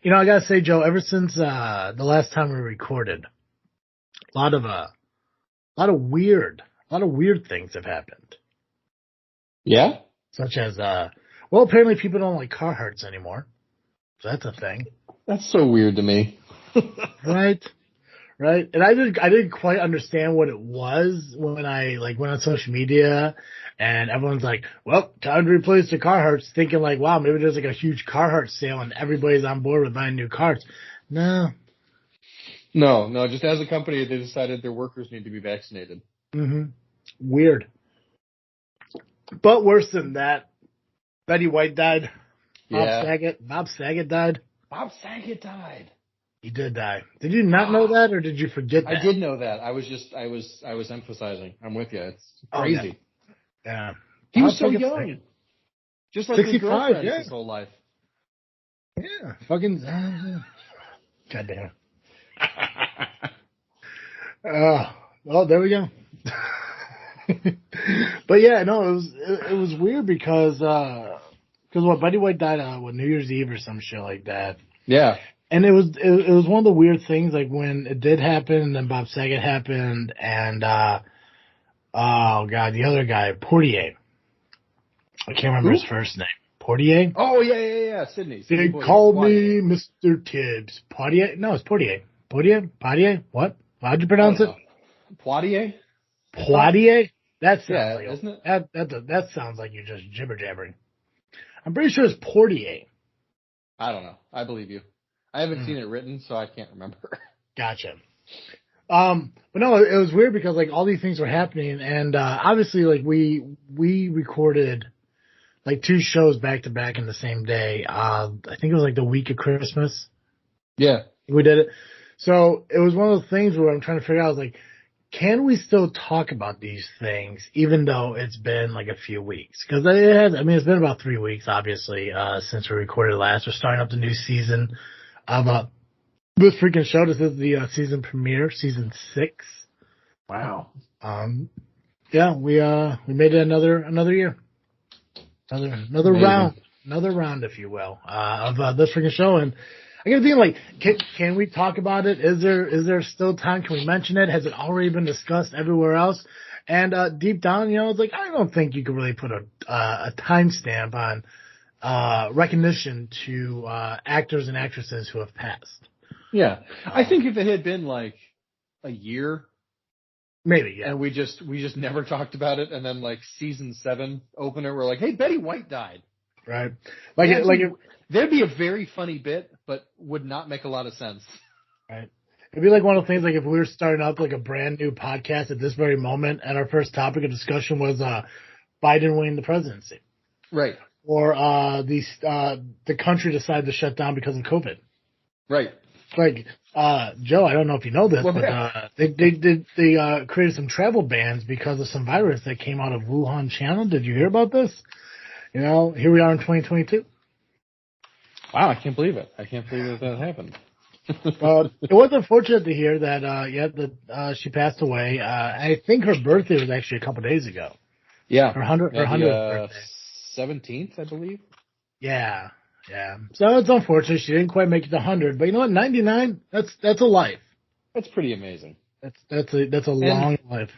I gotta say, Joe, ever since the last time we recorded, a lot of a lot of weird things have happened. Yeah? Such as, well, apparently people don't like Carhartts anymore, so that's a thing, That's so weird to me. right? Right? And I didn't quite understand what it was when I like went on social media, and everyone's like, "Well, time to replace the Carhartts," thinking like, "Wow, maybe there's like a huge Carhartt sale and everybody's on board with buying new cars." No. No, just as a company, they decided their workers need to be vaccinated. hmm Weird. But worse than that, Betty White died. Yeah. Bob Saget died. Bob Saget died. He did die. Did you not know that, or did you forget I that? did know that. I was emphasizing. I'm with you. It's Oh yeah, crazy. yeah. He Bob was so fucking young. Saget. Just like his 65. girlfriend Yeah, his whole life. yeah. Fucking. Goddamn. Well, there we go. But yeah, no, it was weird because what Betty White died on New Year's Eve or some shit like that. Yeah. And it was one of the weird things, like when it did happen, and then Bob Saget happened, and oh god, the other guy, Portier. I can't remember Who? his first name. Portier. Oh, yeah. Sydney They called me Mr. Tibbs. Portier? No, it's Portier. Portier? What? How'd you I pronounce don't it? know. Poitier? Poitier? That sounds Yeah, like isn't it? that sounds like you're just jibber jabbering. I'm pretty sure it's Portier. I don't know. I believe you. I haven't seen it written, so I can't remember. Gotcha. But no, it was weird because like all these things were happening, and obviously like we recorded like two shows back to back in the same day. I think it was like the week of Christmas. Yeah. We did it. So it was one of those things where I'm trying to figure out, I was like, can we still talk about these things even though it's been like a few weeks? Because it's been about 3 weeks, obviously, since we recorded last. We're starting up the new season of this freaking show. This is the season premiere, season 6. Wow. Yeah, we made it another year, Amazing. another round, if you will, of this freaking show. And I get thinking, like, can we talk about it? Is there still time? Can we mention it? Has it already been discussed everywhere else? And deep down, it's like I don't think you could really put a timestamp on recognition to actors and actresses who have passed. Yeah. I think if it had been like a year, maybe, yeah. and we just never talked about it, and then like season 7 opener, we're like, hey, Betty White died. Right. There'd be a very funny bit, but would not make a lot of sense. Right. It'd be like one of the things, like if we were starting up like a brand new podcast at this very moment, and our first topic of discussion was Biden winning the presidency, right? Or the country decided to shut down because of COVID, right? Like Joe, I don't know if you know this, but they created some travel bans because of some virus that came out of Wuhan, China. Did you hear about this? Here we are in 2022. Wow, I can't believe it. I can't believe that happened. It was unfortunate to hear that she passed away. I think her birthday was actually a couple days ago. Yeah, her 100th birthday, 17th, I believe. Yeah. So it's unfortunate she didn't quite make it to 100, but you know what? 99, that's a life. That's pretty amazing. That's a long life.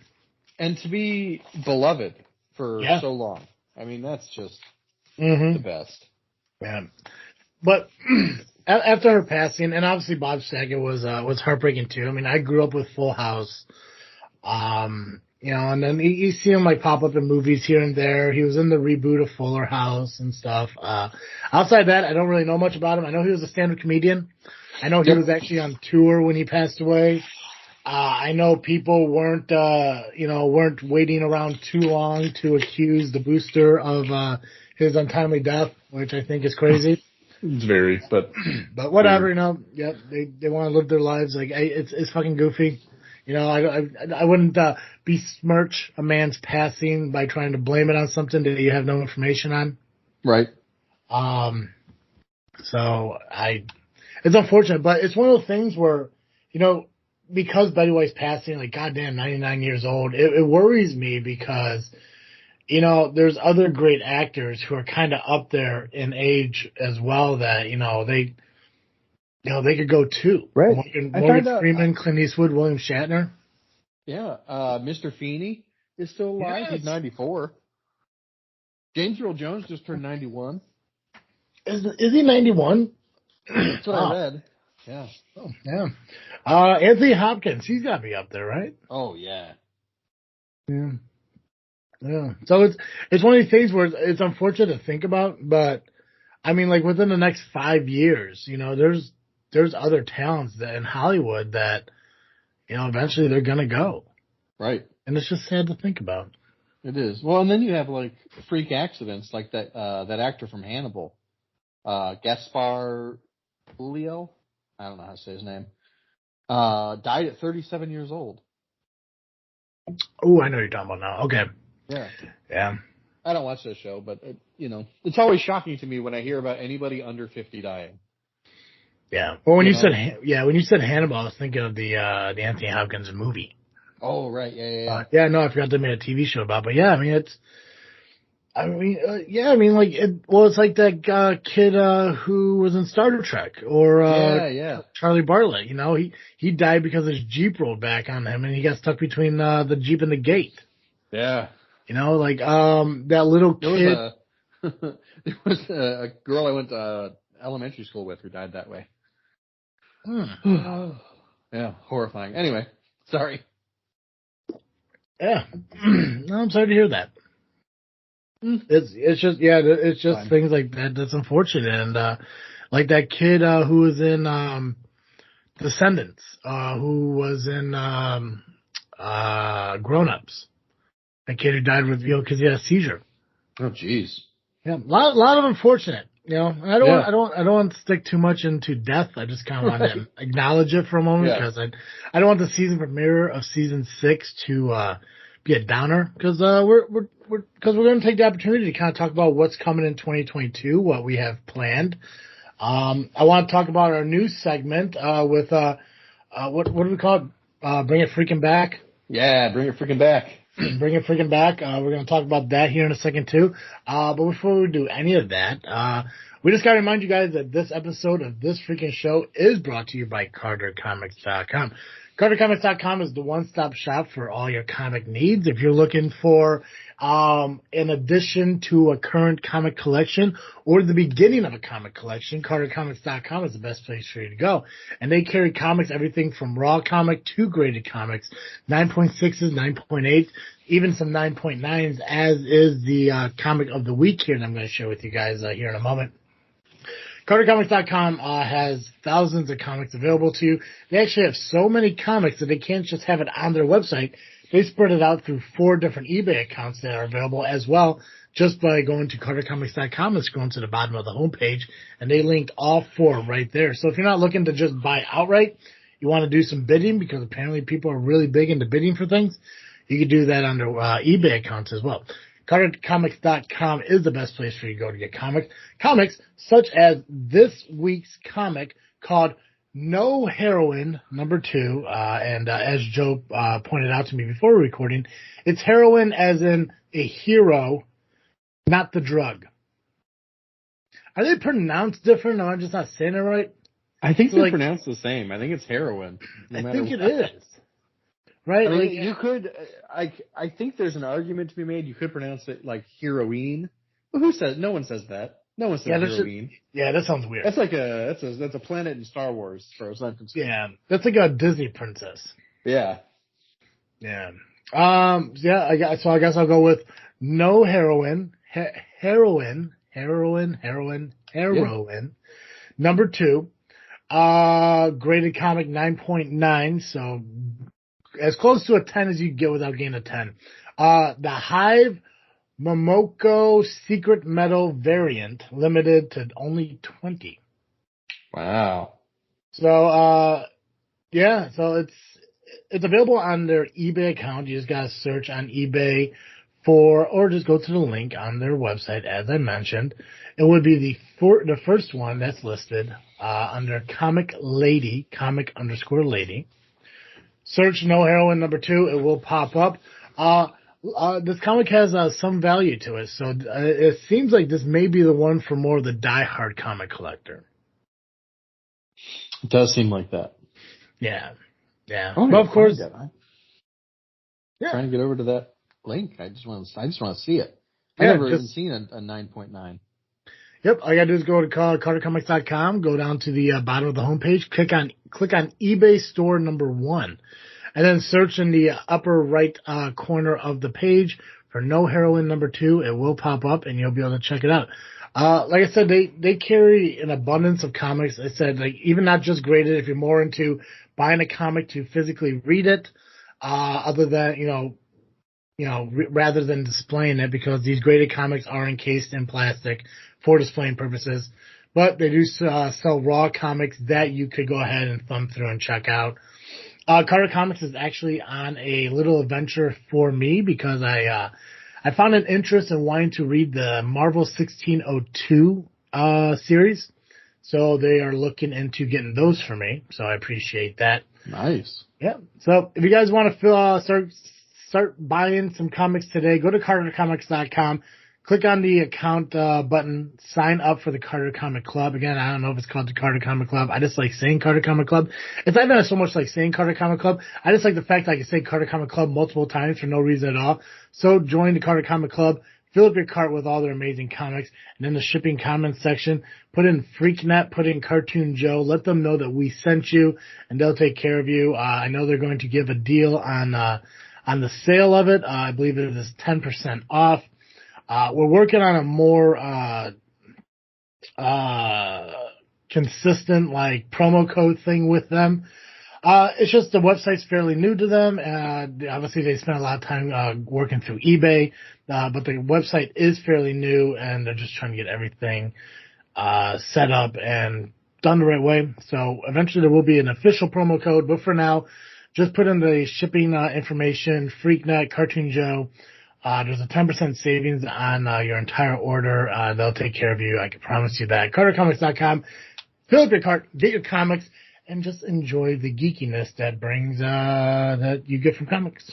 And to be beloved for so long. I mean, that's just the best. Yeah. But after her passing, and obviously Bob Saget was heartbreaking too. I mean, I grew up with Full House, and then you see him like pop up in movies here and there. He was in the reboot of Fuller House and stuff. Outside that, I don't really know much about him. I know he was a stand-up comedian. I know he was actually on tour when he passed away. I know people weren't waiting around too long to accuse the booster of his untimely death, which I think is crazy. It's very, but whatever, they want to live their lives. Like, it's fucking goofy. I wouldn't besmirch a man's passing by trying to blame it on something that you have no information on. Right. It's unfortunate, but it's one of those things where, because Betty White's passing, like, goddamn, 99 years old, it worries me because, there's other great actors who are kind of up there in age as well that, they could go two. Right. Morgan Freeman, Clint Eastwood, William Shatner. Yeah. Mr. Feeney is still alive. Yes. He's 94. James Earl Jones just turned 91. Is he 91? That's what I read. Yeah. Oh, yeah. Anthony Hopkins, he's got to be up there, right? Oh, yeah. Yeah. Yeah. So it's one of these things where it's unfortunate to think about, but I mean, like within the next 5 years, there's other talents that in Hollywood that, eventually they're going to go. Right. And it's just sad to think about. It is. Well, and then you have like freak accidents like that actor from Hannibal, Gaspar Ulliel. I don't know how to say his name. Died at 37 years old. Oh, I know what you're talking about now. Okay. Yeah. Yeah. I don't watch that show, but it's always shocking to me when I hear about anybody under 50 dying. Yeah. Well, when you said Hannibal, I was thinking of the Anthony Hopkins movie. Oh, right. Yeah. No, I forgot they made a TV show about, but yeah, I mean, it's like that kid who was in Star Trek or Charlie Bartlett. He died because his Jeep rolled back on him and he got stuck between the Jeep and the gate. Yeah. That little kid. There was a girl I went to elementary school with who died that way. Yeah, horrifying. Anyway, sorry. Yeah, no, I'm sorry to hear that. It's just fine. Things like that that's unfortunate, and like that kid who was in Descendants, who was in Grown Ups, that kid who died with because he had a seizure. Oh, jeez. Yeah, a lot of unfortunate. I don't want to stick too much into death. I just kind of want to acknowledge it for a moment because I don't want the season premiere of season 6 to be a downer because we're going to take the opportunity to kind of talk about what's coming in 2022, what we have planned. I want to talk about our new segment with what do we call it? Bring It Freakin' Back. Yeah, Bring It Freakin' Back. Bring It Freakin' Back. We're going to talk about that here in a second, too. But before we do any of that, we just got to remind you guys that this episode of this freaking show is brought to you by CarterComics.com. CarterComics.com is the one-stop shop for all your comic needs. If you're looking for an addition to a current comic collection or the beginning of a comic collection, CarterComics.com is the best place for you to go. And they carry comics, everything from raw comic to graded comics, 9.6s, 9.8s, even some 9.9s, as is the comic of the week here that I'm going to share with you guys here in a moment. CarterComics.com has thousands of comics available to you. They actually have so many comics that they can't just have it on their website. They spread it out through 4 different eBay accounts that are available as well, just by going to CarterComics.com and scrolling to the bottom of the homepage, and they linked all 4 right there. So if you're not looking to just buy outright, you want to do some bidding, because apparently people are really big into bidding for things, you can do that under eBay accounts as well. CarterComics.com is the best place for you to go to get comics such as this week's comic called No Heroin #2. And as Joe pointed out to me before recording, it's heroin as in a hero, not the drug. Are they pronounced different? Or am I just not saying it right? I think they're pronounced the same. I think it's heroin. I think it is. Right? I mean, you could, I think there's an argument to be made. You could pronounce it like heroine. But who says, no one says that. No one says heroine. That sounds weird. That's like that's a planet in Star Wars, as far as I'm concerned. Yeah. That's like a Disney princess. Yeah. Yeah. I guess I'll go with no heroin, heroin. #2. Graded comic 9.9, so as close to a 10 as you can get without getting a 10. The Hive Momoko Secret Metal variant, limited to only 20. Wow. So, so it's available on their eBay account. You just gotta search on eBay or just go to the link on their website, as I mentioned. It would be the first one that's listed under comic _lady. Search No Heroin #2. It will pop up. This comic has some value to it, so it seems like this may be the one for more of the diehard comic collector. It does seem like that. Yeah. Oh, But of course, trying to get over to that link. I just want to see it. Yeah, I've never even seen a 9.9. Yep, all you gotta do is go to CarterComics.com, go down to the bottom of the homepage, click on eBay store number 1, and then search in the upper right corner of the page for No Heroine number 2. It will pop up, and you'll be able to check it out. Like I said, they carry an abundance of comics. I said, like, even not just graded, if you're more into buying a comic to physically read it, other than, rather than displaying it, because these graded comics are encased in plastic for displaying purposes. But they do sell raw comics that you could go ahead and thumb through and check out. Carter Comics is actually on a little adventure for me because I found an interest in wanting to read the Marvel 1602 series. So they are looking into getting those for me. So I appreciate that. Nice. Yeah. So if you guys want to start buying some comics today, go to CarterComics.com, click on the account button, sign up for the Carter Comic Club. Again, I don't know if it's called the Carter Comic Club. I just like saying Carter Comic Club. It's not even so much like saying Carter Comic Club. I just like the fact that I can say Carter Comic Club multiple times for no reason at all. So join the Carter Comic Club. Fill up your cart with all their amazing comics. And in the shipping comments section, put in Freaknet, put in Cartoon Joe. Let them know that we sent you, and they'll take care of you. I know they're going to give a deal on the sale of it. I believe it is 10% off. We're working on a more consistent, like, promo code thing with them. It's just the website's fairly new to them. Obviously, they spent a lot of time working through eBay, but the website is fairly new, and they're just trying to get everything set up and done the right way. So eventually there will be an official promo code, but for now, just put in the shipping information, Freaknet, Cartoon Joe. There's a 10% savings on your entire order. They'll take care of you. I can promise you that. CarterComics.com. Fill up your cart, get your comics, and just enjoy the geekiness that brings that you get from comics.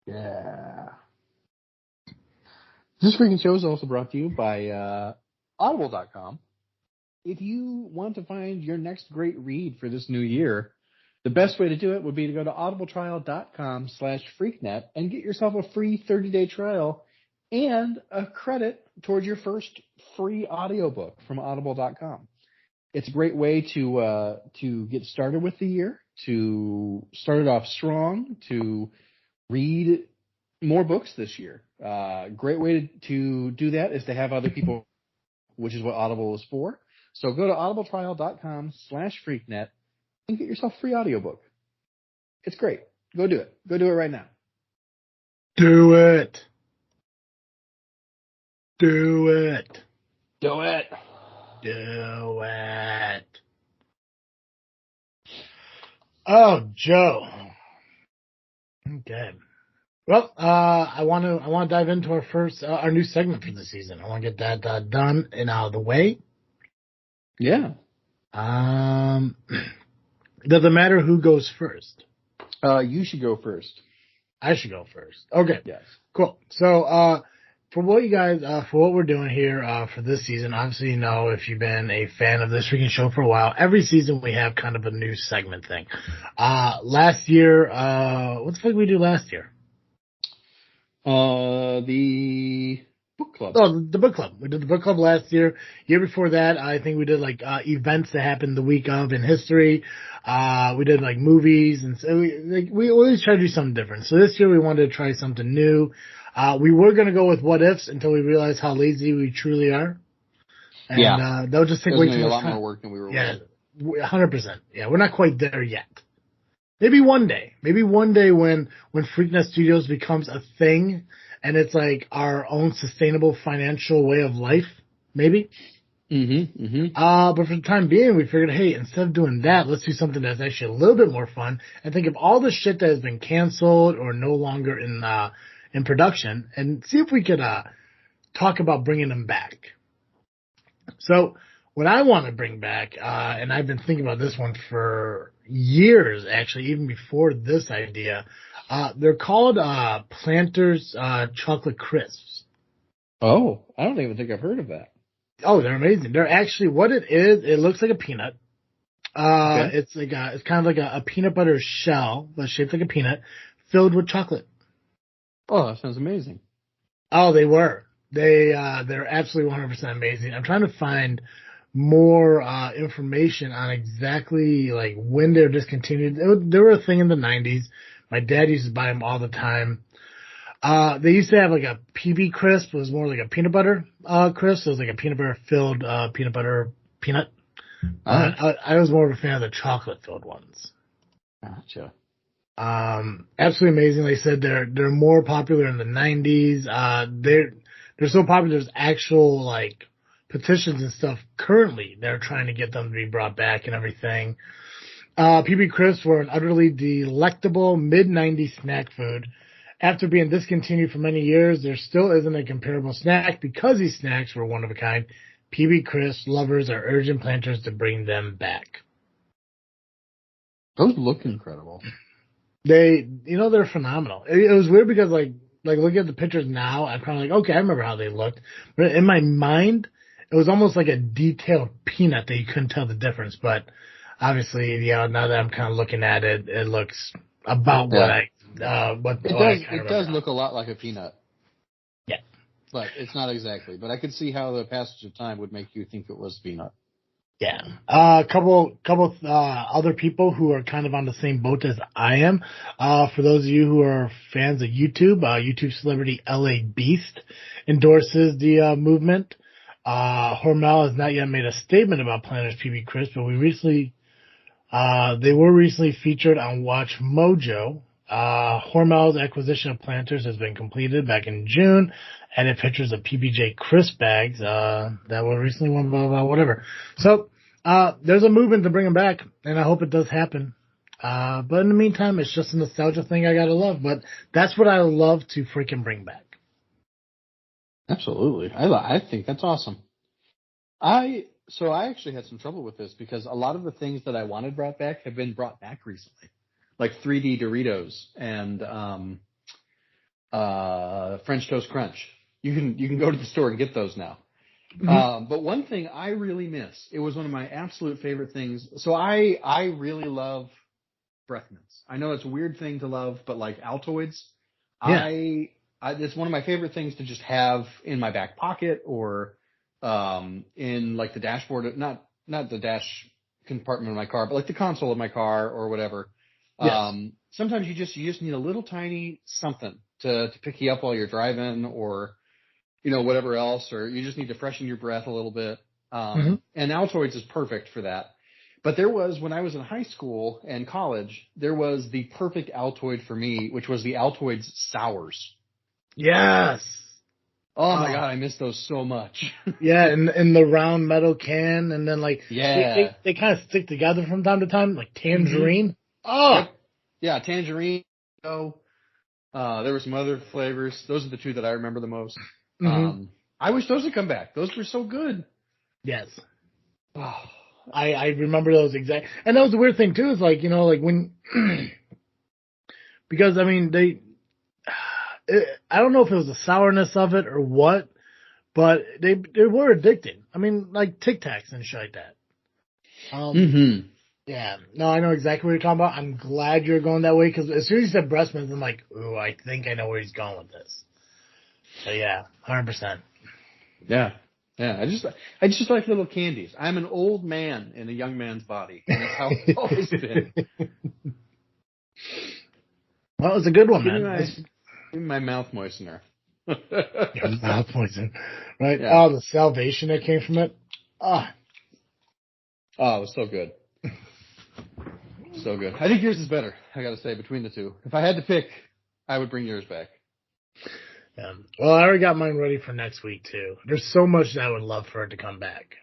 Yeah. This Freakin' Show is also brought to you by Audible.com. If you want to find your next great read for this new year, the best way to do it would be to go to audibletrial.com/freaknet and get yourself a free 30-day trial and a credit towards your first free audiobook from audible.com. It's a great way to get started with the year, to start it off strong, to read more books this year. Great way to do that is to have other people, which is what Audible is for. So go to audibletrial.com/freaknet and get yourself a free audiobook. It's great. Go do it. Go do it right now. Do it. Do it. Do it. Do it. Oh, Joe. Okay. Well, I want to dive into our new segment for the season. I want to get that done and out of the way. Yeah. Does it matter who goes first? You should go first. I should go first. Okay. Yes. Cool. So, for what we're doing here, for this season, obviously, if you've been a fan of this freaking show for a while, every season we have kind of a new segment thing. Last year, what the fuck did we do last year? The book club. Oh, the book club. We did the book club last year. Year before that, I think we did events that happened the week of in history. We did movies, and so we always try to do something different. So this year we wanted to try something new. We were going to go with what ifs until we realized how lazy we truly are. And, that would just take way too much time. A lot more work than we were. Yeah, 100%. Yeah, we're not quite there yet. Maybe one day. Maybe one day when Freaknet Studios becomes a thing and it's our own sustainable financial way of life. Maybe. Mm-hmm. Mm-hmm. But for the time being, we figured, hey, instead of doing that, let's do something that's actually a little bit more fun and think of all the shit that has been canceled or no longer in production and see if we could talk about bringing them back. So what I want to bring back, and I've been thinking about this one for years, actually, even before this idea, they're called Planters Chocolate Crisps. Oh, I don't even think I've heard of that. Oh, they're amazing. They're actually, what it is, it looks like a peanut. Okay. It's kind of like a peanut butter shell, but shaped like a peanut, filled with chocolate. Oh, that sounds amazing. Oh, they were. They're absolutely 100% amazing. I'm trying to find more information on exactly like when they're discontinued. They were a thing in the 90s. My dad used to buy them all the time. They used to have like a PB crisp. It was more like a peanut butter crisp. It was like a peanut butter filled peanut butter peanut. All But right. I was more of a fan of the chocolate filled ones. Gotcha. Absolutely amazing. Like I said, they're more popular in the 90s. They're so popular. There's actual like petitions and stuff currently. They're trying to get them to be brought back and everything. PB Crisps were an utterly delectable mid-90s snack food. After being discontinued for many years, there still isn't a comparable snack because these snacks were one of a kind. PB Crisp lovers are urging planters to bring them back. Those look incredible. They're phenomenal. It was weird because like looking at the pictures now, I'm kind of like, okay, I remember how they looked, but in my mind, it was almost like a detailed peanut that you couldn't tell the difference. But obviously, now that I'm kind of looking at it, it looks about what Yeah. what It what I does. kind of It remember does now. look a lot like a peanut, Yeah, but it's not exactly. But I could see how the passage of time would make you think it was peanut. yeah. Couple other people who are kind of on the same boat as I am. For those of you who are fans of YouTube, YouTube celebrity LA Beast endorses the movement. Hormel has not yet made a statement about Planters PB Crisp, but they were recently featured on Watch Mojo. Hormel's acquisition of Planters has been completed back in June, and it pictures of PBJ crisp bags that were recently won, blah, blah, blah, whatever. So there's a movement to bring them back, and I hope it does happen. But in the meantime, it's just a nostalgia thing I gotta love. But that's what I love to freaking bring back. Absolutely. I think that's awesome. So I actually had some trouble with this because a lot of the things that I wanted brought back have been brought back recently, like 3D Doritos and French Toast Crunch. You can go to the store and get those now. Mm-hmm. But one thing I really miss, it was one of my absolute favorite things. So I really love breath mints. I know it's a weird thing to love, but like Altoids, Yeah. it's one of my favorite things to just have in my back pocket or in like the dashboard, not the dash compartment of my car, but like the console of my car or whatever. Yes. Sometimes you just need a little tiny something to pick you up while you're driving or whatever else, or you just need to freshen your breath a little bit. Mm-hmm. And Altoids is perfect for that. But when I was in high school and college, there was the perfect Altoid for me, which was the Altoids Sours. Yes. Oh my God, I miss those so much. Yeah, in the round metal can, and then like Yeah. they kind of stick together from time to time, like Mm-hmm. tangerine. Oh, Yep. Yeah, tangerine. There were some other flavors. Those are the two that I remember the most. mm-hmm. I wish those would come back. Those were so good. Yes, Oh, I remember those exact. And that was the weird thing too. Is like like when because I mean I don't know if it was the sourness of it or what, but they were addicting. I mean, like Tic Tacs and shit like that. mm-hmm. Yeah, no, I know exactly what you're talking about. I'm glad you're going that way because as soon as you said breast milk, I'm like, ooh, I think I know where he's going with this. So yeah, 100%. Yeah. Yeah. I just like little candies. I'm an old man in a young man's body. And that's how it's always been. Well, it's a good one, Give me man. my mouth moistener. Your mouth poison, right? Yeah. Oh, the salvation that came from it. Ah, Oh, it was so good. So good. I think yours is better, I gotta say, between the two. If I had to pick, I would bring yours back. yeah. Well, I already got mine ready for next week too. There's so much that I would love for it to come back.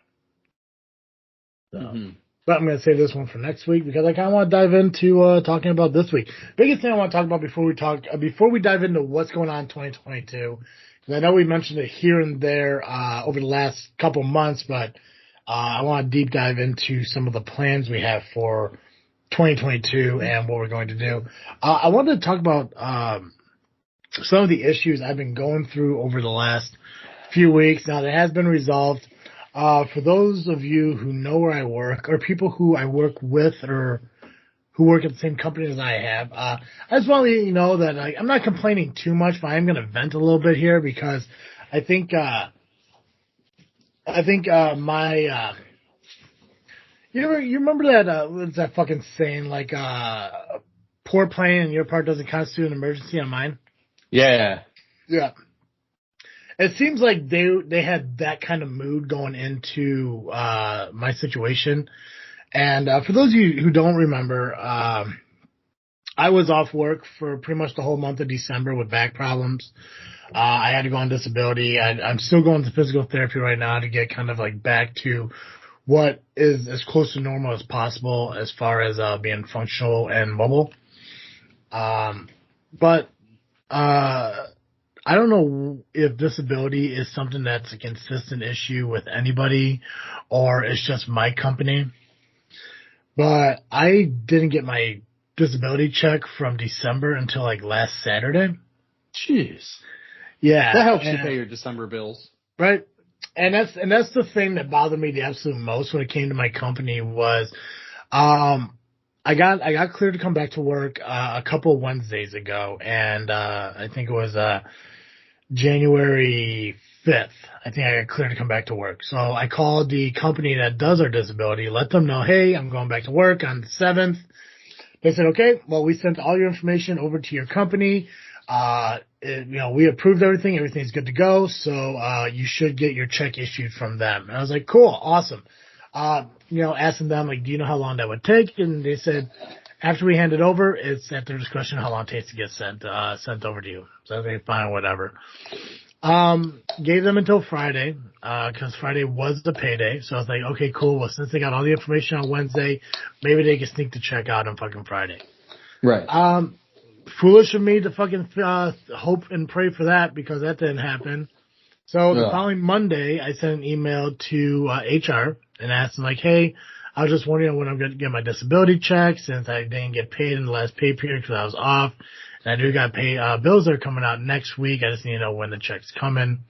So, Mm-hmm. but I'm going to save this one for next week because I kind of want to dive into talking about this week. Biggest thing I want to talk about before we dive into what's going on in 2022. Because I know we mentioned it here and there over the last couple months, but I want to deep dive into some of the plans we have for 2022 and what we're going to do. I wanted to talk about some of the issues I've been going through over the last few weeks. Now, that has been resolved. For those of you who know where I work, or people who I work with, or who work at the same company as I have, I just want to let you know that I'm not complaining too much, but I'm going to vent a little bit here because I think my you remember that what's that fucking saying, like poor planning on your part doesn't constitute an emergency on mine? Yeah. Yeah. It seems like they had that kind of mood going into my situation. And for those of you who don't remember, I was off work for pretty much the whole month of December with back problems. I had to go on disability. I'm still going to physical therapy right now to get kind of like back to what is as close to normal as possible as far as being functional and mobile. But I don't know if disability is something that's a consistent issue with anybody or it's just my company. But I didn't get my disability check from December until like last Saturday. Jeez. Yeah. That helps you pay your December bills. Right. And that's the thing that bothered me the absolute most when it came to my company was I got cleared to come back to work a couple of Wednesdays ago, and I think it was January 5th. I think I got cleared to come back to work. So I called the company that does our disability, let them know, hey, I'm going back to work on the 7th. They said, okay, well, we sent all your information over to your company. We approved everything. Everything's good to go. So you should get your check issued from them. And I was like, cool, awesome. Asking them, like, do you know how long that would take? And they said, after we hand it over, it's at their discretion how long it takes to get sent over to you. So I was like, fine, whatever. Gave them until Friday, cause Friday was the payday. So I was like, okay, cool. Well, since they got all the information on Wednesday, maybe they can sneak the check out on fucking Friday. Right. Foolish of me to fucking, hope and pray for that because that didn't happen. So the following Monday, I sent an email to, HR and asked them like, hey, I was just wondering when I'm going to get my disability check since I didn't get paid in the last pay period because I was off. And I do got pay, bills that are coming out next week. I just need to know when the check's coming.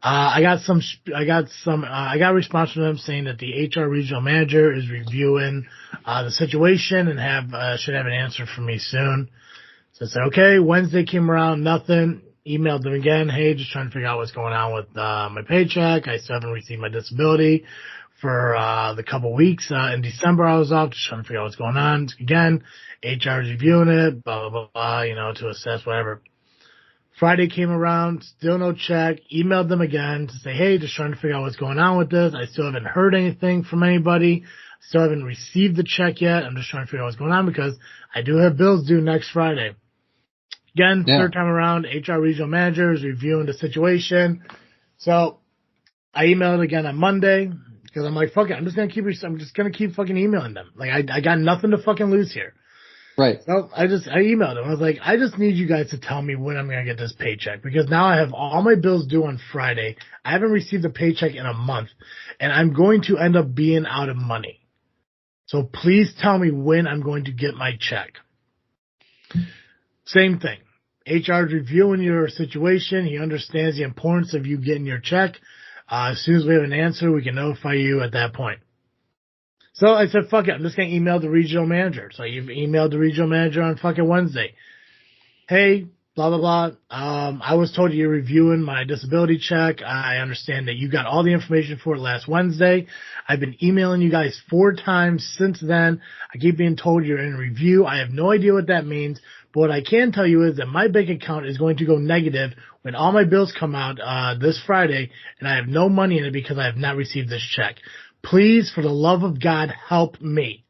I got a response from them saying that the HR regional manager is reviewing, the situation and should have an answer for me soon. So I said, okay, Wednesday came around, nothing. Emailed them again. Hey, just trying to figure out what's going on with, my paycheck. I still haven't received my disability for the couple weeks in December I was off, just trying to figure out what's going on. Again, HR is reviewing it, blah, blah, blah, to assess whatever. Friday came around, still no check. Emailed them again to say, hey, just trying to figure out what's going on with this. I still haven't heard anything from anybody. Still haven't received the check yet. I'm just trying to figure out what's going on because I do have bills due next Friday. Again, Third time around, HR regional manager is reviewing the situation. So I emailed again on Monday. Because I'm like, fuck it, I'm just gonna keep fucking emailing them. Like, I got nothing to fucking lose here. Right. So I emailed them. I was like, I just need you guys to tell me when I'm gonna get this paycheck. Because now I have all my bills due on Friday. I haven't received a paycheck in a month. And I'm going to end up being out of money. So please tell me when I'm going to get my check. Same thing. HR is reviewing your situation. He understands the importance of you getting your check. As soon as we have an answer, we can notify you at that point. So I said, fuck it, I'm just going to email the regional manager. So you've emailed the regional manager on fucking Wednesday. Hey, blah, blah, blah. I was told you're reviewing my disability check. I understand that you got all the information for it last Wednesday. I've been emailing you guys 4 times since then. I keep being told you're in review. I have no idea what that means. But what I can tell you is that my bank account is going to go negative when all my bills come out this Friday, and I have no money in it because I have not received this check. Please, for the love of God, help me.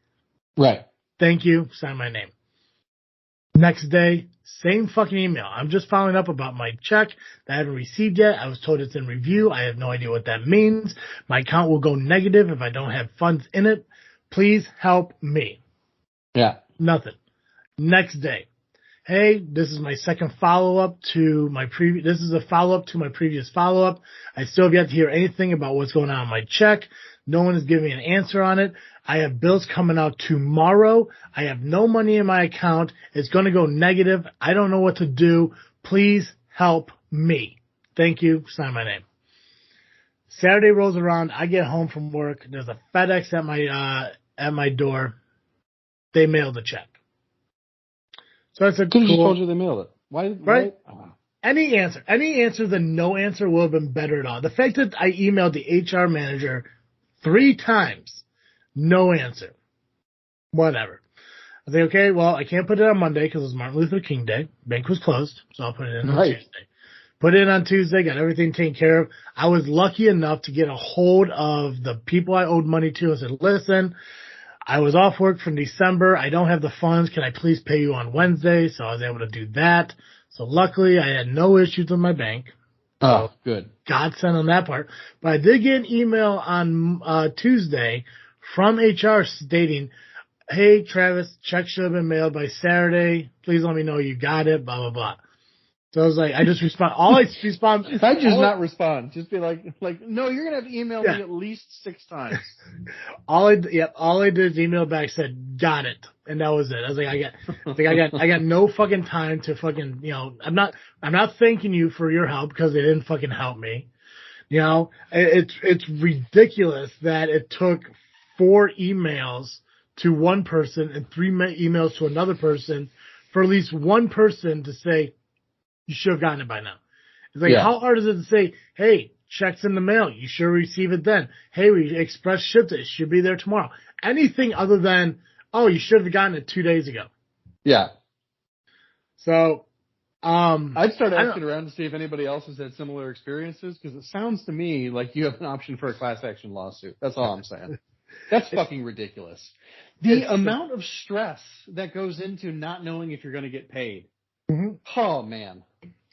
Right. Thank you. Sign my name. Next day, same fucking email. I'm just following up about my check that I haven't received yet. I was told it's in review. I have no idea what that means. My account will go negative if I don't have funds in it. Please help me. Yeah. Nothing. Next day. Hey, this is my second follow-up to my this is a follow-up to my previous follow-up. I still have yet to hear anything about what's going on my check. No one has given me an answer on it. I have bills coming out tomorrow. I have no money in my account. It's going to go negative. I don't know what to do. Please help me. Thank you. Sign my name. Saturday rolls around. I get home from work. There's a FedEx at my door. They mailed the check. So I said, Could have cool. just told you they mailed it. Why? Right? Oh. Any answer than no answer would have been better at all. The fact that I emailed the HR manager 3 times, no answer. Whatever. I say, okay, well, I can't put it on Monday because it's Martin Luther King Day. Bank was closed, so I'll put it in on Tuesday. Put it in on Tuesday, got everything taken care of. I was lucky enough to get a hold of the people I owed money to. I said, listen, I was off work from December. I don't have the funds. Can I please pay you on Wednesday? So I was able to do that. So luckily, I had no issues with my bank. Oh, good. God sent on that part. But I did get an email on Tuesday from HR stating, hey, Travis, check should have been mailed by Saturday. Please let me know you got it, blah, blah, blah. So I was like, I just respond. Not respond. Just be like, no, you're gonna have to email me at least 6 times. All I did is email back, said, got it, and that was it. I was like, I got no fucking time to fucking, I'm not thanking you for your help because they didn't fucking help me. It's ridiculous that it took 4 emails to one person and 3 emails to another person for at least one person to say, you should have gotten it by now. It's like, how hard is it to say, hey, check's in the mail. You should receive it then. Hey, we express shipped it. It should be there tomorrow. Anything other than, oh, you should have gotten it 2 days ago. Yeah. So, I'd start asking around to see if anybody else has had similar experiences because it sounds to me like you have an option for a class action lawsuit. That's all I'm saying. That's fucking ridiculous. The amount of stress that goes into not knowing if you're going to get paid. Mm-hmm. Oh, man.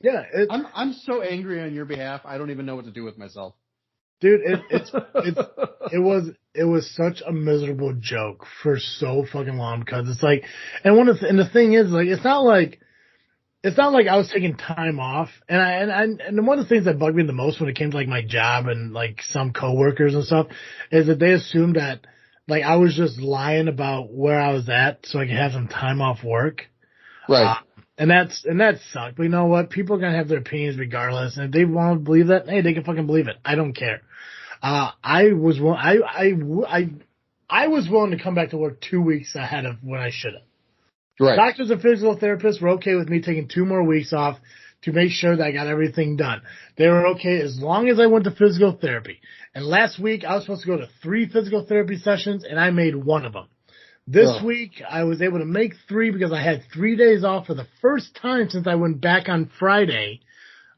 Yeah, I'm so angry on your behalf. I don't even know what to do with myself, dude. It was such a miserable joke for so fucking long because it's like, and the thing is, like, it's not like I was taking time off, and one of the things that bugged me the most when it came to like my job and like some coworkers and stuff is that they assumed that like I was just lying about where I was at so I could have some time off work, right? And that sucked. But you know what? People are gonna have their opinions regardless, and if they want to believe that, hey, they can fucking believe it. I don't care. I was willing to come back to work 2 weeks ahead of when I should have. Right. Doctors and physical therapists were okay with me taking 2 more weeks off to make sure that I got everything done. They were okay as long as I went to physical therapy. And last week I was supposed to go to 3 physical therapy sessions, and I made 1 of them. This week, I was able to make 3 because I had 3 days off for the first time since I went back on Friday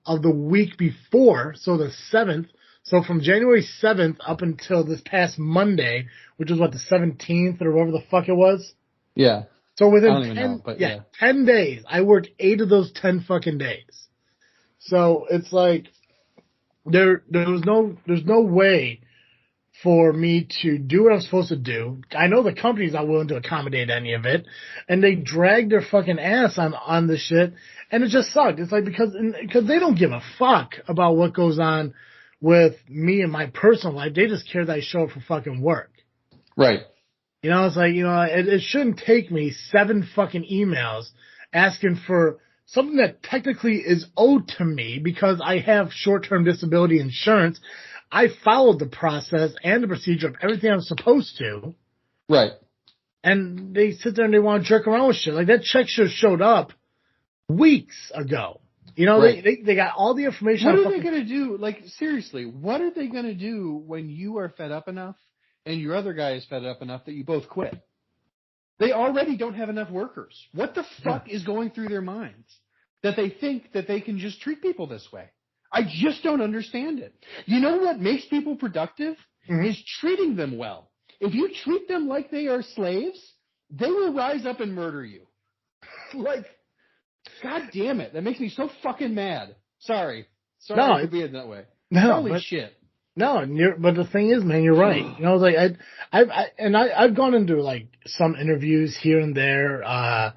of the week before, so the 7th. So from January 7th up until this past Monday, which was what, the 17th or whatever the fuck it was? Yeah. So within 10 days, I worked 8 of those 10 fucking days. So it's like, there's no way for me to do what I'm supposed to do. I know the company's not willing to accommodate any of it, and they drag their fucking ass on this shit, and it just sucked. It's like because they don't give a fuck about what goes on with me and my personal life. They just care that I show up for fucking work. Right. It's like, it shouldn't take me 7 fucking emails asking for something that technically is owed to me because I have short-term disability insurance. I followed the process and the procedure of everything I was supposed to. Right. And they sit there and they want to jerk around with shit. Like, that check should have showed up weeks ago. Right. They got all the information. What are they going to do? Like, seriously, what are they going to do when you are fed up enough and your other guy is fed up enough that you both quit? They already don't have enough workers. What the fuck is going through their minds that they think that they can just treat people this way? I just don't understand it. You know what makes people productive? Mm-hmm. Is treating them well. If you treat them like they are slaves, they will rise up and murder you. Like, God damn it. That makes me so fucking mad. Sorry for being that way. Holy shit. No, but the thing is, man, you're right. Like I've gone into like some interviews here and there,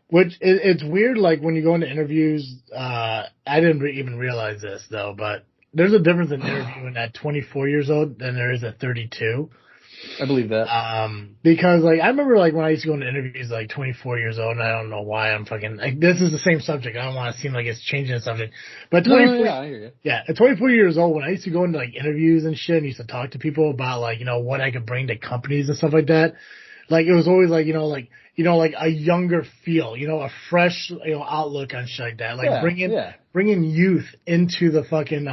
which it's weird, like, when you go into interviews, I didn't even realize this, though, but there's a difference in interviewing at 24 years old than there is at 32. I believe that. Because like I remember like when I used to go into interviews like 24 years old, and I don't know why I'm fucking like this is the same subject. I don't want to seem like it's changing the subject, but 24, yeah, I hear you. yeah, at 24 years old, when I used to go into like interviews and shit, and used to talk to people about like what I could bring to companies and stuff like that. Like it was always like like a younger feel, a fresh outlook on shit like that. Like bringing youth into the fucking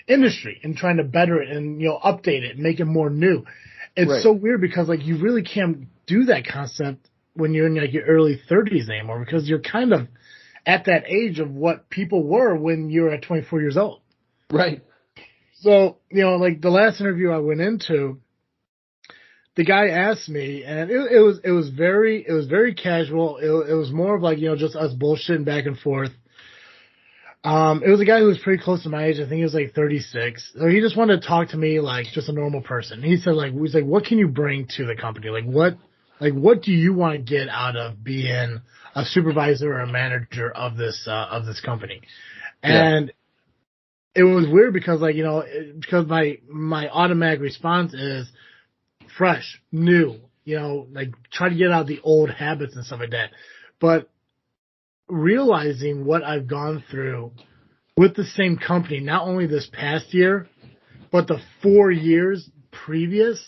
industry and trying to better it and update it and make it more new. It's so weird because like you really can't do that concept when you're in like your early 30s anymore because you're kind of at that age of what people were when you were at 24 years old. Right. So, like the last interview I went into, the guy asked me, and it was very casual. It was more of like, just us bullshitting back and forth. It was a guy who was pretty close to my age. I think he was like 36. So he just wanted to talk to me like just a normal person. He said he's like, what can you bring to the company? Like what do you want to get out of being a supervisor or a manager of this company? And it was weird because like, because my automatic response is fresh, new, like try to get out the old habits and stuff like that. But realizing what I've gone through with the same company, not only this past year, but the 4 years previous,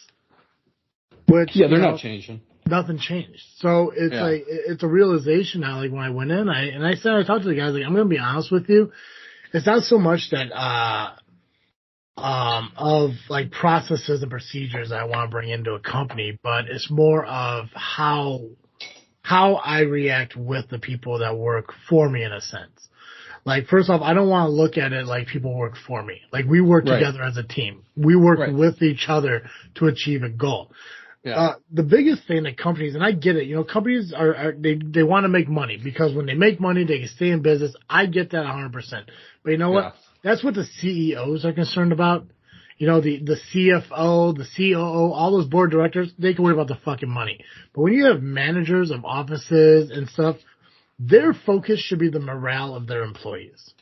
which they're not changing. Nothing changed. So it's like it's a realization now. Like when I went in, I talked to the guys. Like I'm going to be honest with you, it's not so much that of like processes and procedures I want to bring into a company, but it's more of how I react with the people that work for me in a sense. Like, first off, I don't want to look at it like people work for me. Like, we work together as a team. We work with each other to achieve a goal. Yeah. The biggest thing that companies, and I get it, companies they want to make money because when they make money, they can stay in business. I get that 100%. But you know what? That's what the CEOs are concerned about. The CFO, the COO, all those board directors, they can worry about the fucking money. But when you have managers of offices and stuff, their focus should be the morale of their employees.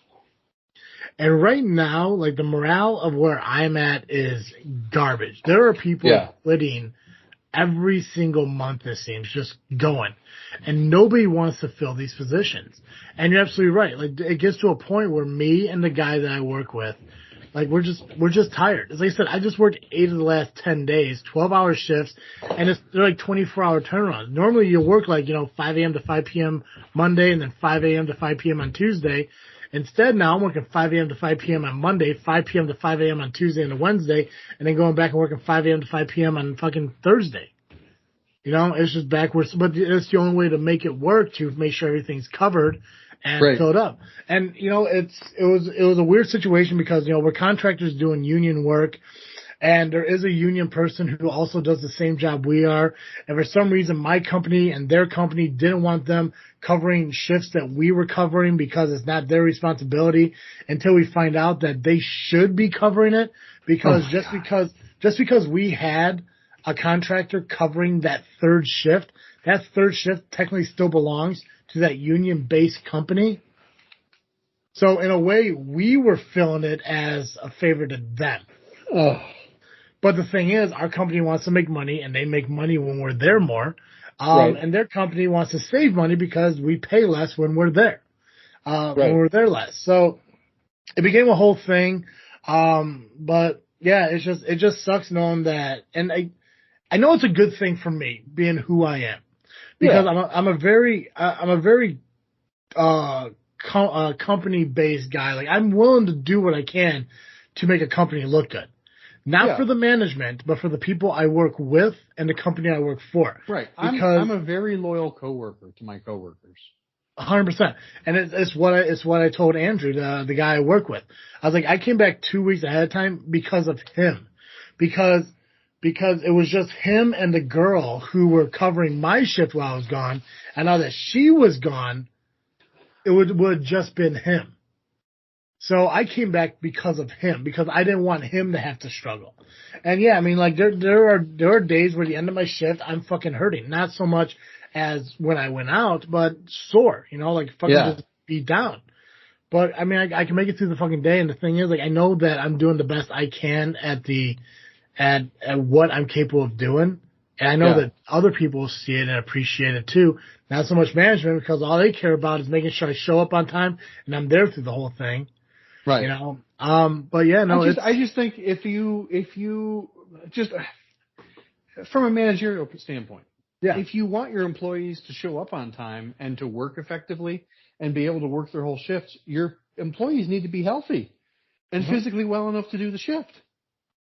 And right now, like the morale of where I'm at is garbage. There are people quitting every single month, it seems, just going. And nobody wants to fill these positions. And you're absolutely right. Like it gets to a point where me and the guy that I work with, like we're just tired. As I said, I just worked 8 of the last 10 days, 12-hour shifts, and they're like 24-hour turnarounds. Normally you work like, 5 a.m. to 5 p.m. Monday and then 5 a.m. to 5 p.m. on Tuesday. Instead now I'm working 5 a.m. to 5 p.m. on Monday, 5 p.m. to 5 a.m. on Tuesday and a Wednesday, and then going back and working 5 a.m. to 5 p.m. on fucking Thursday. It's just backwards, but it's the only way to make it work to make sure everything's covered and filled up. And, it was a weird situation because, we're contractors doing union work and there is a union person who also does the same job we are. And for some reason, my company and their company didn't want them covering shifts that we were covering because it's not their responsibility until we find out that they should be covering it because just because we had a contractor covering that third shift technically still belongs to that union-based company. So in a way, we were filling it as a favor to them. But the thing is, our company wants to make money, and they make money when we're there more. And their company wants to save money because we pay less when we're there. When we're there less. So it became a whole thing. But yeah, it just sucks knowing that. And I know it's a good thing for me being who I am because I'm a very company based guy. Like I'm willing to do what I can to make a company look good, not for the management, but for the people I work with and the company I work for. Right. I'm a very loyal coworker to my coworkers. 100%. And it's what I told Andrew, the guy I work with. I was like, I came back 2 weeks ahead of time because of him, because it was just him and the girl who were covering my shift while I was gone. And now that she was gone, it would have just been him. So I came back because of him, because I didn't want him to have to struggle. And yeah, I mean, like there are days where at the end of my shift, I'm fucking hurting. Not so much as when I went out, but sore, like fucking just beat down. But I mean, I can make it through the fucking day. And the thing is, like, I know that I'm doing the best I can at the at what I'm capable of doing. And I know that other people see it and appreciate it too. Not so much management, because all they care about is making sure I show up on time and I'm there through the whole thing. Right. You know? But yeah, no, I just think if you just from a managerial standpoint, if you want your employees to show up on time and to work effectively and be able to work their whole shifts, your employees need to be healthy and physically well enough to do the shift.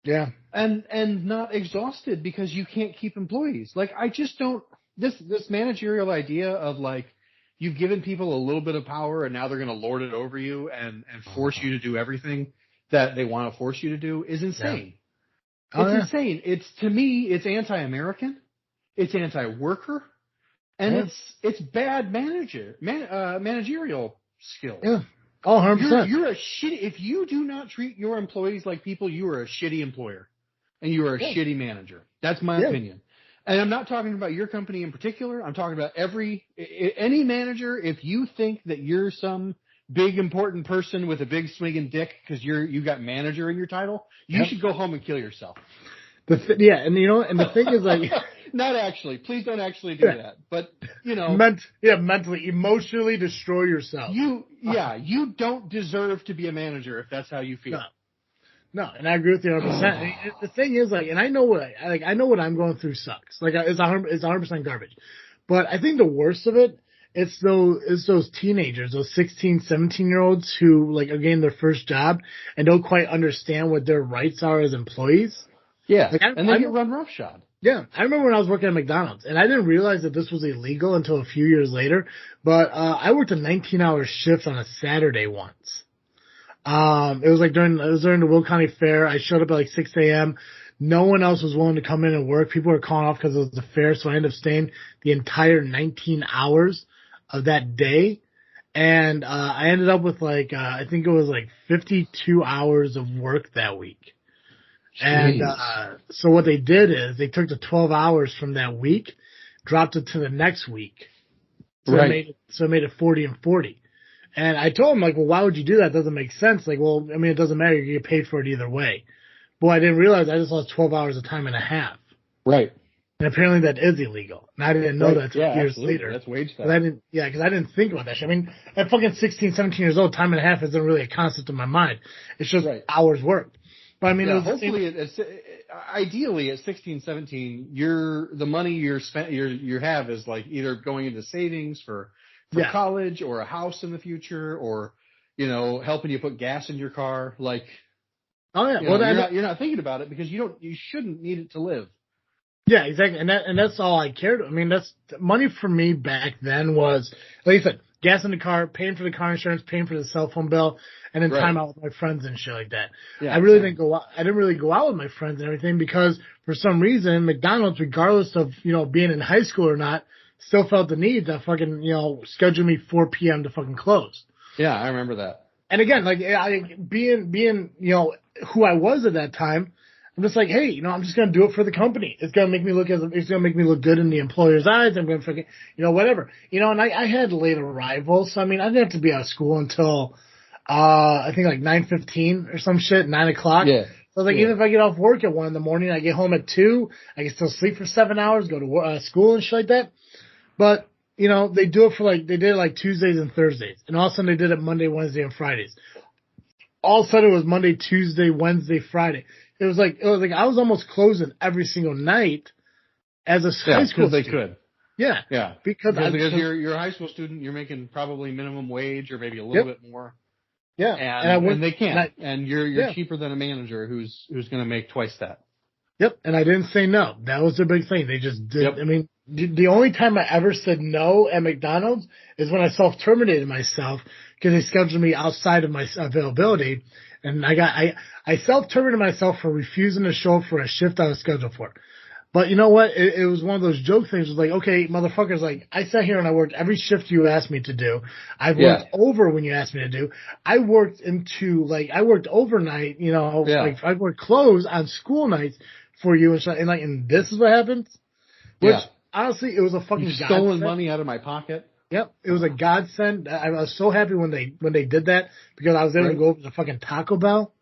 Yeah. And not exhausted because you can't keep employees. Like, I just don't, this managerial idea of like, you've given people a little bit of power and now they're going to lord it over you and force you to do everything that they want to force you to do is insane. Yeah. It's insane. To me, it's anti-American. It's anti-worker. And it's bad managerial skill. Yeah. Oh, 100%. You're a shitty, if you do not treat your employees like people, you are a shitty employer and you are a shitty manager. That's my opinion. And I'm not talking about your company in particular. I'm talking about any manager. If you think that you're some big important person with a big swinging dick because you got manager in your title, you should go home and kill yourself. And the thing is, like, not actually. Please don't actually do that. But mentally, emotionally destroy yourself. You don't deserve to be a manager if that's how you feel. No, and I agree with you 100%. The thing is, like, and I know what I'm going through sucks. Like, it's 100% garbage. But I think the worst of it, it's those teenagers, those 16, 17-year-olds who, like, are getting their first job and don't quite understand what their rights are as employees. Yeah, like, and they get run roughshod. Yeah, I remember when I was working at McDonald's, and I didn't realize that this was illegal until a few years later, but I worked a 19-hour shift on a Saturday once. It was during the Will County Fair. I showed up at like 6 a.m. No one else was willing to come in and work. People were calling off because it was the fair, so I ended up staying the entire 19 hours of that day. And I ended up with I think it was 52 hours of work that week. And so what they did is they took the 12 hours from that week, dropped it to the next week. So it made it 40 and 40. And I told him, well, why would you do that? It doesn't make sense. Like, well, I mean, it doesn't matter. You get paid for it either way. Boy, I didn't realize I just lost 12 hours of time and a half. Right. And apparently that is illegal. And I didn't know that until years later. That's wage theft. Because I didn't think about that shit. I mean, at fucking 16, 17 years old, time and a half isn't really a concept in my mind. It's just hours worked. But I mean, ideally at 16, 17, the money you have is either going into savings for college or a house in the future, or helping you put gas in your car. You're not thinking about it because you shouldn't need it to live. Yeah, exactly, and that's all I cared. I mean, that's money for me back then was, like you said, gas in the car, paying for the car insurance, paying for the cell phone bill, and then time out with my friends and shit like that. Yeah, I didn't really go out with my friends and everything because for some reason McDonald's, regardless of being in high school or not, still felt the need to fucking schedule me 4 p.m. to fucking close. Yeah, I remember that. And again, being who I was at that time, I'm just like, hey, I'm just gonna do it for the company. It's gonna make me look good in the employer's eyes. I'm gonna fucking, whatever. And I had late arrivals, so I mean, I didn't have to be out of school until I think 9:15 or some shit, 9 o'clock. Yeah. So even if I get off work at 1 a.m, I get home at 2, I can still sleep for 7 hours, go to school and shit like that. But they do it for they did it Tuesdays and Thursdays, and all of a sudden they did it Monday, Wednesday, and Fridays. All of a sudden it was Monday, Tuesday, Wednesday, Friday. It was like I was almost closing every single night as a high school student. They could. Yeah. Yeah. Because you're a high school student, you're making probably minimum wage or maybe a little bit more. Yeah. And they can't. And you're cheaper than a manager who's going to make twice that. Yep. And I didn't say no. That was the big thing. They just did. Yep. I mean, the only time I ever said no at McDonald's is when I self-terminated myself because they scheduled me outside of my availability. And I self-terminated myself for refusing to show up for a shift I was scheduled for. But you know what? It was one of those joke things. It was okay, motherfuckers, I sat here and I worked every shift you asked me to do. I've worked over when you asked me to do. I worked I worked overnight, I worked close on school nights for you and this is what happens? Which, honestly, it was a fucking godsend. Stolen money out of my pocket. Yep, it was a godsend. I was so happy when they did that because I was able to go over to fucking Taco Bell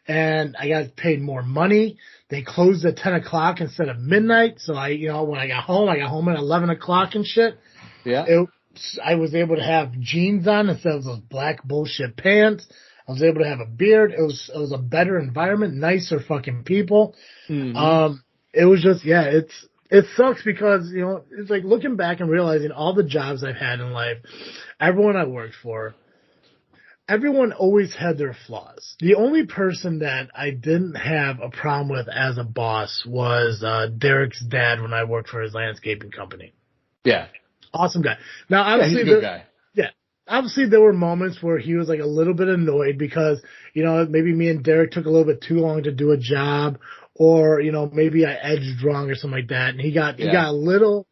and I got paid more money. They closed at 10 o'clock instead of midnight. So when I got home at 11 o'clock and shit. Yeah. I was able to have jeans on instead of those black bullshit pants. I was able to have a beard. It was a better environment, nicer fucking people. Mm-hmm. It was just, it sucks because, it's like looking back and realizing all the jobs I've had in life, everyone I worked for, everyone always had their flaws. The only person that I didn't have a problem with as a boss was Derek's dad when I worked for his landscaping company. Yeah. Awesome guy. Now, obviously, he's a good guy. Yeah. Obviously, there were moments where he was like a little bit annoyed because, maybe me and Derek took a little bit too long to do a job, or, maybe I edged wrong or something like that. And he got a little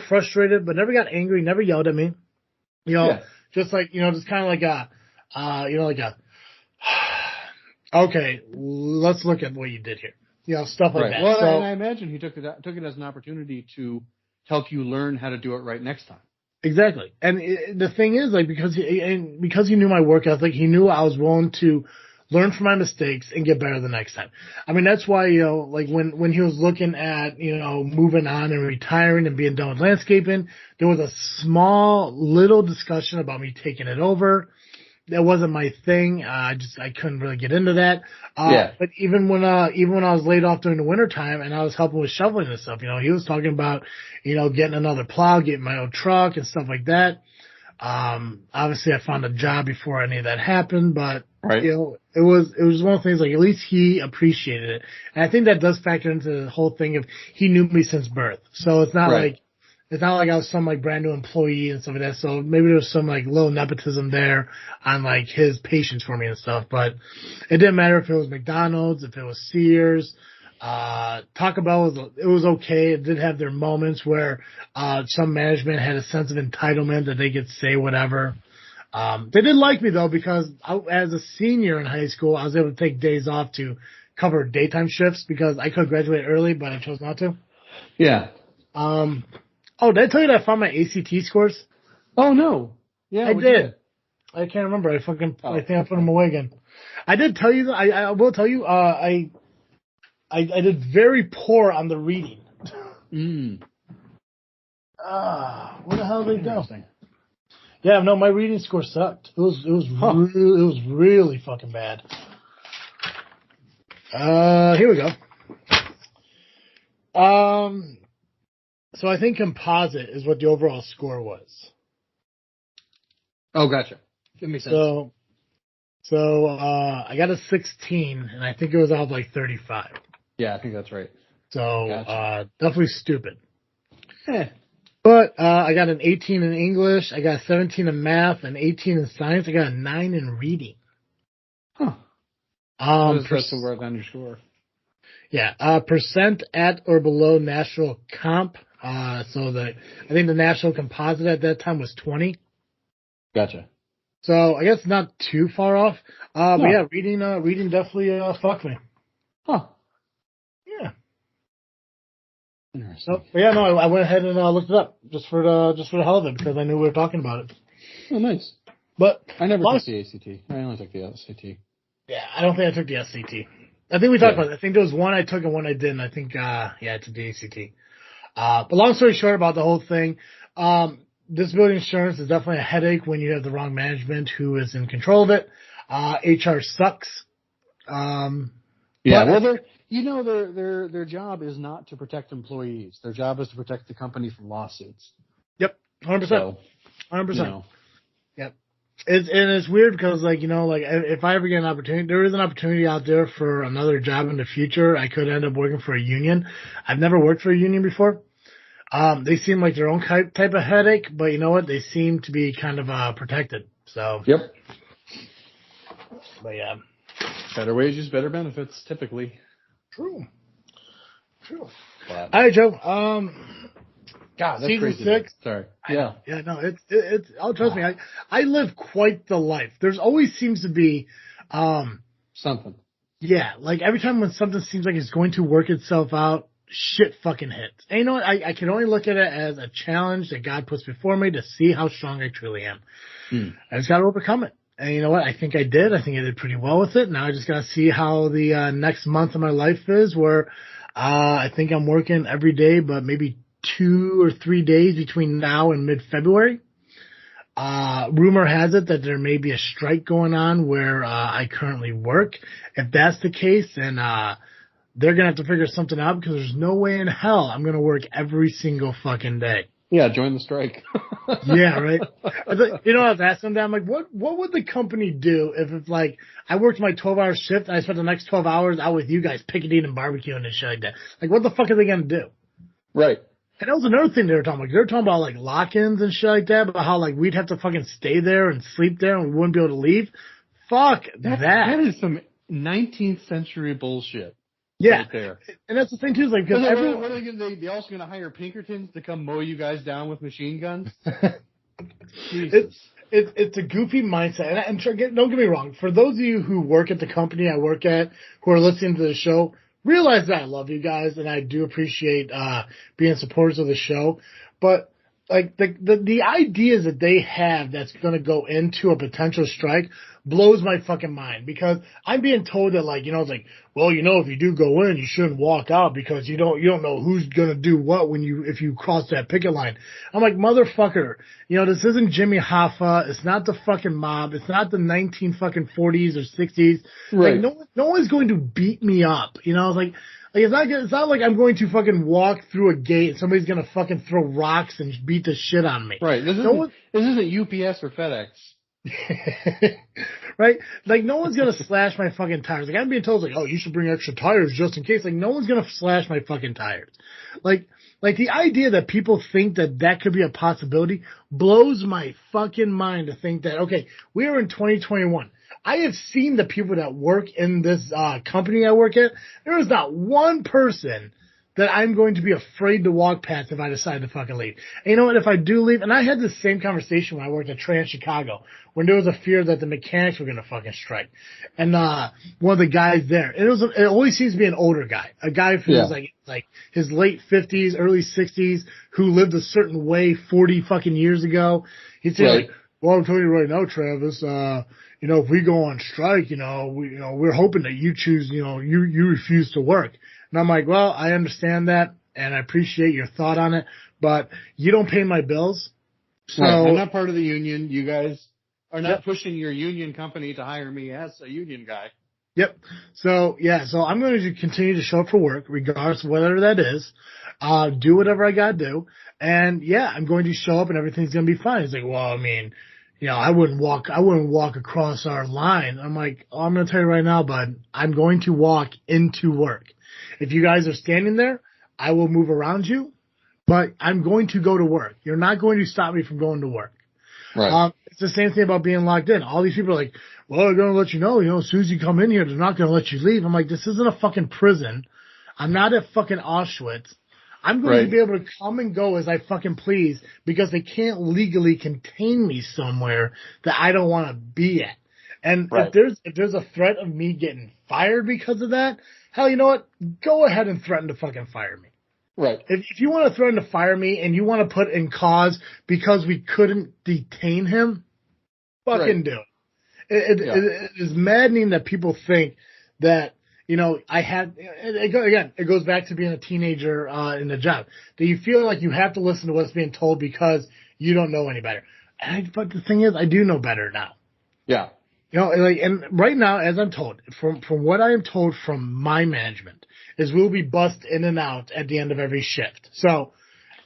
frustrated, but never got angry, never yelled at me. Just like, just kind of like okay, let's look at what you did here. Stuff like that. Well, so, and I imagine he took it as an opportunity to help you learn how to do it right next time. Exactly. And the thing is, like, because he knew my work ethic, he knew I was willing to learn from my mistakes and get better the next time. I mean, that's why, like when he was looking at, moving on and retiring and being done with landscaping, there was a small little discussion about me taking it over. That wasn't my thing. I couldn't really get into that. But even when I was laid off during the wintertime and I was helping with shoveling and stuff, he was talking about, getting another plow, getting my own truck and stuff like that. Obviously I found a job before any of that happened, but it was one of the things, like, at least he appreciated it. And I think that does factor into the whole thing of he knew me since birth. So it's not like I was some like brand new employee and stuff like that. So maybe there was some like little nepotism there on like his patience for me and stuff. But it didn't matter if it was McDonald's, if it was Sears, Taco Bell was okay. It did have their moments where some management had a sense of entitlement that they could say whatever. They did like me though because as a senior in high school, I was able to take days off to cover daytime shifts because I could graduate early, but I chose not to. Yeah. Oh, did I tell you that I found my ACT scores? Oh no. Yeah, I did. I can't remember. I think I put them away again. I did tell you that I will tell you. I did very poor on the reading. Where the hell did they go? Yeah, no, my reading score sucked. It was really fucking bad. Here we go. So I think composite is what the overall score was. Oh, gotcha. That makes sense. So I got a 16, and I think it was out of like 35. Yeah, I think that's right. So gotcha. Definitely stupid. But I got an 18 in English, I got a 17 in math, an 18 in science, I got a 9 in reading. Huh. What is that to work on your score? Yeah, percent at or below national comp. I think the national composite at that time was 20. Gotcha. So I guess not too far off. No. But yeah, reading definitely fucked me. Huh. Yeah. Interesting. So, but yeah, no, I went ahead and looked it up just for the hell of it because I knew we were talking about it. Oh, nice. But I never took the ACT. I only took the SAT. Yeah, I don't think I took the SAT. I think we talked about it. I think there was one I took and one I didn't. I think, I took the ACT. But long story short about the whole thing, disability insurance is definitely a headache when you have the wrong management who is in control of it. HR sucks. Their job is not to protect employees. Their job is to protect the company from lawsuits. Yep, 100%. 100%. Yep. It's weird because, if I ever get an opportunity, there is an opportunity out there for another job in the future. I could end up working for a union. I've never worked for a union before. They seem like their own type of headache, but you know what? They seem to be kind of protected. So. Yep. But yeah. Better wages, better benefits, typically. True. All right, Joe. God, that's season crazy. 6. Sorry. Yeah. Yeah, no, it's. Oh, trust me, I live quite the life. There's always seems to be, something. Yeah, like every time when something seems like it's going to work itself out, shit fucking hits. And you know what? I can only look at it as a challenge that God puts before me to see how strong I truly am. I just got to overcome it. And you know what? I think I did. I think I did pretty well with it. Now I just got to see how the next month of my life is, where I think I'm working every day, but maybe 2 or 3 days between now and mid-February. Rumor has it that there may be a strike going on where I currently work. If that's the case, then they're going to have to figure something out, because there's no way in hell I'm going to work every single fucking day. Yeah, join the strike. Yeah, right. You know, I was asking them, I'm like, what would the company do if it's like I worked my 12-hour shift and I spent the next 12 hours out with you guys picketing and barbecuing and shit like that? Like, what the fuck are they going to do? Right. And that was another thing they were talking about. They were talking about like lock-ins and shit like that, about how like we'd have to fucking stay there and sleep there and we wouldn't be able to leave. Fuck that. That is some 19th century bullshit. Yeah. Right there. And that's the thing too, is like, because everyone... What are they also going to hire Pinkertons to come mow you guys down with machine guns? Jesus. It's a goofy mindset. And don't get me wrong. For those of you who work at the company I work at, who are listening to the show, realize that I love you guys and I do appreciate being supporters of the show. But like the ideas that they have that's going to go into a potential strike blows my fucking mind, because I'm being told that, like, you know, it's like, well, you know, if you do go in, you shouldn't walk out because you don't know who's going to do what if you cross that picket line. I'm like, motherfucker, you know, this isn't Jimmy Hoffa. It's not the fucking mob. It's not the 1940s or 60s. Right. Like, no one's going to beat me up. You know, like it's not like I'm going to fucking walk through a gate and somebody's going to fucking throw rocks and beat the shit on me. Right. This isn't UPS or FedEx. Right? Like, no one's gonna slash my fucking tires. Like, I'm being told, like, oh, you should bring extra tires just in case. Like, no one's gonna slash my fucking tires. Like the idea that people think that could be a possibility blows my fucking mind, to think that, okay, we are in 2021. I have seen the people that work in this company I work at. There is not one person that I'm going to be afraid to walk past if I decide to fucking leave. And you know what? If I do leave, and I had this same conversation when I worked at Trans Chicago, when there was a fear that the mechanics were going to fucking strike. And one of the guys there, and it always seems to be an older guy, a guy who's like his late 50s, early 60s, who lived a certain way 40 fucking years ago. He'd say, like, well, I'm telling you right now, Travis, you know, if we go on strike, we're hoping that you choose, you refuse to work. And I'm like, well, I understand that, and I appreciate your thought on it, but you don't pay my bills. So I'm not part of the union. You guys are not pushing your union company to hire me as a union guy. Yep. So I'm going to continue to show up for work, regardless of whatever that is. Do whatever I got to do. And I'm going to show up and everything's going to be fine. He's like, well, I mean, I wouldn't walk across our line. I'm like, oh, I'm going to tell you right now, bud, I'm going to walk into work. If you guys are standing there, I will move around you, but I'm going to go to work. You're not going to stop me from going to work. Right. It's the same thing about being locked in. All these people are like, well, they're going to let you know, as soon as you come in here, they're not going to let you leave. I'm like, this isn't a fucking prison. I'm not at fucking Auschwitz. I'm going to be able to come and go as I fucking please, because they can't legally contain me somewhere that I don't want to be at. And if there's a threat of me getting fired because of that, hell, you know what? Go ahead and threaten to fucking fire me. Right. If you want to threaten to fire me and you want to put in cause because we couldn't detain him, fucking do it. It is maddening that people think that, it goes back to being a teenager in the job, that you feel like you have to listen to what's being told because you don't know any better. But the thing is, I do know better now. Yeah. And right now, as I'm told, from what I am told from my management, is we'll be bussed in and out at the end of every shift. So,